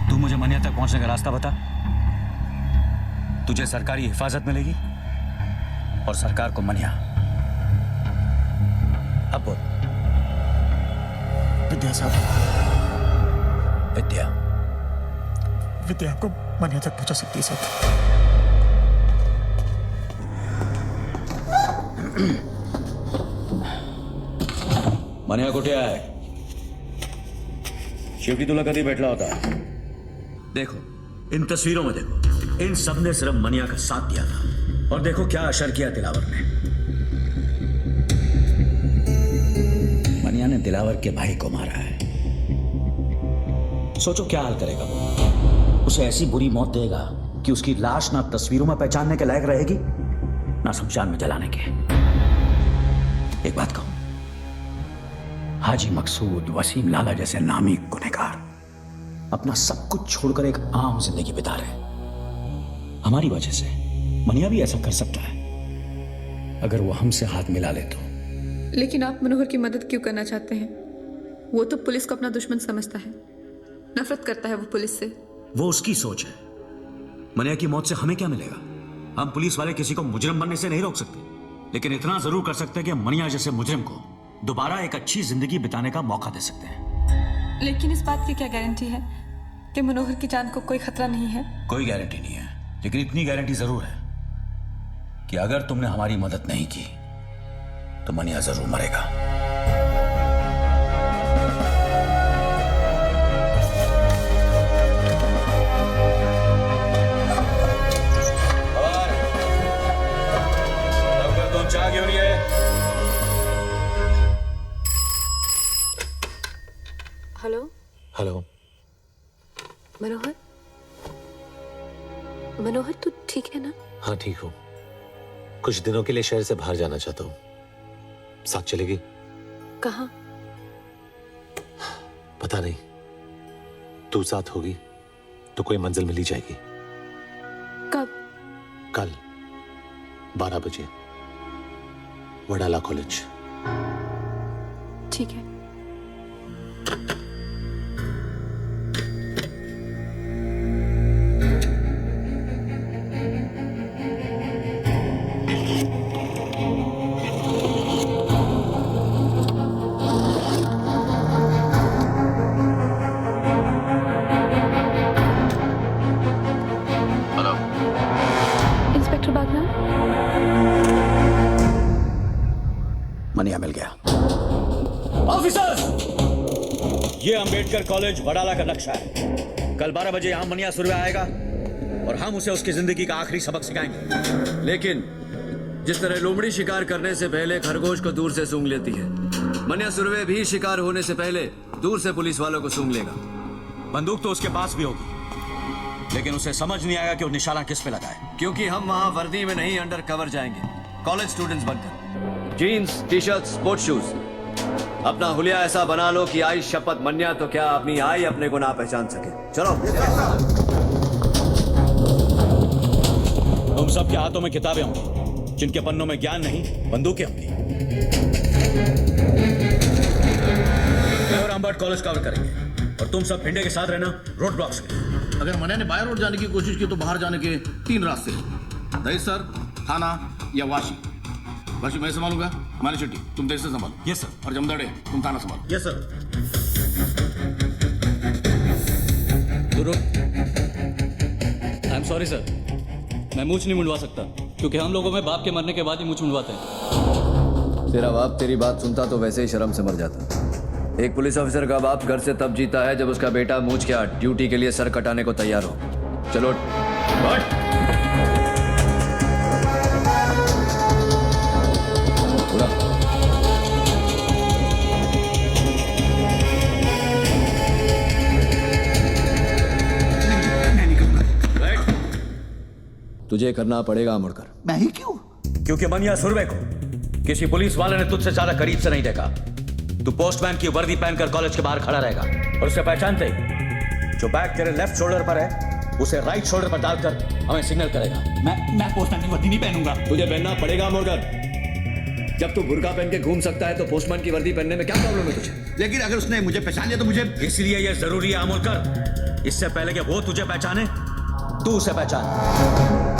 तू मुझे मनिया तक पहुंचने का रास्ता बता। तुझे सरकारी हिफाजत मिलेगी और सरकार को मनिया। अब बोल। विद्या साहब। विद्या? विद्या आपको मनिया तक पहुंचा सकती है साहब। मनिया कुठे आहे? शेवटी तुला कधी भेटला होता? देखो, इन तस्वीरों में देखो, इन सब ने सिर्फ मनिया का साथ दिया था, और देखो क्या असर किया दिलावर ने। मनिया ने दिलावर के भाई को मारा है। सोचो क्या हाल करेगा वो। उसे ऐसी बुरी मौत देगा कि उसकी लाश ना तस्वीरों में पहचानने के लायक रहेगी, ना शमशान में जलाने के। एक बात कहूं, हाजी मकसूद, वसीम लाला जैसे नामी गुनहगार अपना सब कुछ छोड़कर एक आम जिंदगी बिता रहे। हमारी वजह से मनिया भी ऐसा कर सकता है अगर वो हमसे हाथ मिला ले तो। लेकिन आप मनोहर की मदद क्यों करना चाहते हैं? वो तो पुलिस को अपना दुश्मन समझता है, नफरत करता है वो पुलिस से। वो उसकी सोच है। मनिया की मौत से हमें क्या मिलेगा? हम पुलिस वाले किसी को मुजरिम बनने से नहीं रोक सकते, लेकिन इतना जरूर कर सकते हैं कि मनिया जैसे मुजरिम को दोबारा एक अच्छी जिंदगी बिताने का मौका दे सकते हैं। लेकिन इस बात की क्या गारंटी है कि मनोहर की जान को कोई खतरा नहीं है? कोई गारंटी नहीं है, लेकिन इतनी गारंटी जरूर है कि अगर तुमने हमारी मदद नहीं की तो मनिया जरूर मरेगा। तुम चाह क्यों नहीं है? Hello hello. मनोहर, मनोहर तू ठीक है ना? हाँ ठीक हूँ। कुछ दिनों के लिए शहर से बाहर जाना चाहता हूँ। साथ चलेगी? कहाँ? पता नहीं। तू साथ होगी तो कोई मंजिल मिल ही जाएगी। कब? कल 12 बजे, वडाला कॉलेज। ठीक है। इंस्पेक्टर बागनान, मनिया मिल गया। ऑफिसर्स, ये अंबेडकर कॉलेज वडाला का नक्शा है। कल 12 बजे यहाँ मनिया सुरवे आएगा और हम उसे उसकी जिंदगी का आखिरी सबक सिखाएंगे। लेकिन जिस तरह लोमड़ी शिकार करने से पहले खरगोश को दूर से सूंघ लेती है, मनिया सुरवे भी शिकार होने से पहले दूर से पुलिस वालों को सूंघ लेगा। बंदूक तो उसके पास भी होगी, लेकिन उसे समझ नहीं आएगा कि वो निशाना किस पे लगाए। क्योंकि हम वहाँ वर्दी में नहीं, अंडर कवर जाएंगे, कॉलेज स्टूडेंट्स बनकर। Jeans, T shirt, sports shoes. अपना हुलिया ऐसा बना लो कि आई शपथ मन्या तो क्या अपनी आई अपने को ना पहचान सके। चलो। तुम सबके हाथों में किताबें होंगी, जिनके पन्नों में ज्ञान नहीं, बंदूकें होंगी। और अम्बर्ट कॉलेज कवर करेंगे और तुम सब भिंडे के साथ रहना रोड ब्लॉक्स में। अगर मन्या ने बाय रोड जाने की कोशिश की तो बाहर जाने के 3 रास्ते हैं, दहिसर, थाना या वाशी। वाशी मैं संभालूंगा, मानी शेट्टी तुम दहिसर संभालो। Yes sir. और जमदाड़े तुम थाना संभालो। Yes sir. I am sorry sir, मैं मूछ नहीं मुंडवा सकता, क्योंकि हम लोगों में बाप के मरने के बाद ही मूछ मुंडवाते हैं। तेरा बाप तेरी बात सुनता तो वैसे ही शर्म से मर जाता। एक पुलिस ऑफिसर का बाप घर से तब जीता है जब उसका बेटा मूछ के हाथ ड्यूटी के लिए सर कटाने को तैयार हो। चलो बढ़। तुझे करना पड़ेगा मुड़कर। मैं ही क्यों? क्योंकि मनिया सुरवे को किसी पुलिस वाले ने तुझसे ज्यादा करीब से नहीं देखा। तू पोस्टमैन की वर्दी पहनकर कॉलेज के बाहर खड़ा रहेगा और उसे पहचानते ही जो बैग तेरे लेफ्ट शोल्डर पर है उसे राइट शोल्डर पर डालकर हमें सिग्नल करेगा। मैं पोस्टमैन की वर्दी नहीं पहनूंगा। तुझे पहनना पड़ेगा मुड़कर। जब तू बुर्का पहन के घूम सकता है तो पोस्टमैन की वर्दी पहनने में क्या प्रॉब्लम है तुझे? लेकिन अगर उसने मुझे पहचान लिया तो मुझे। इसलिए यह जरूरी है अमोलकर, इससे पहले कि वो तुझे पहचाने तू उसे पहचान।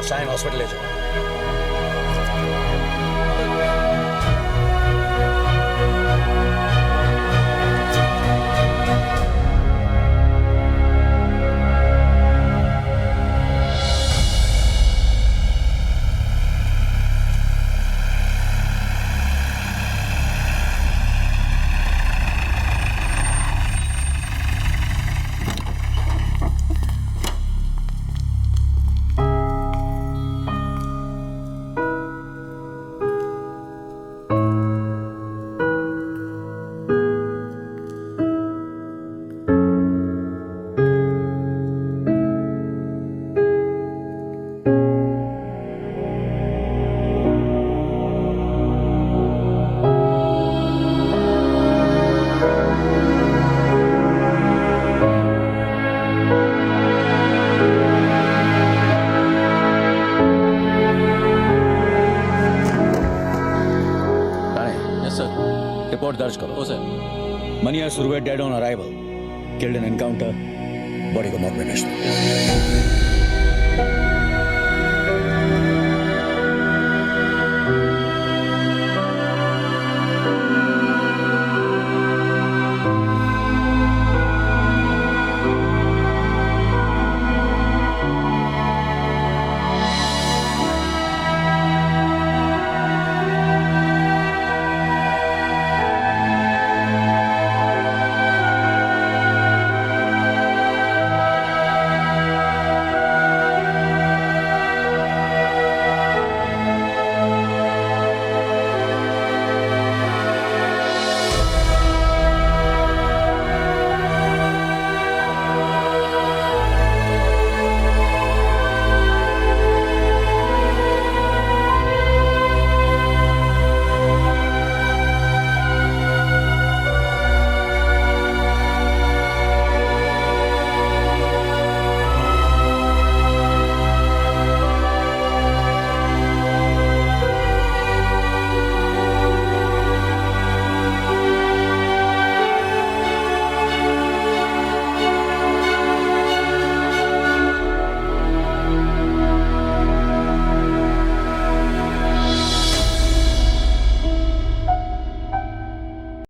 साइन हॉस्पिटल ले जाओ। रिपोर्ट दर्ज करो। Sir. Maniya Surve dead on arrival, killed in encounter, body को मॉर्ग में भेज दो।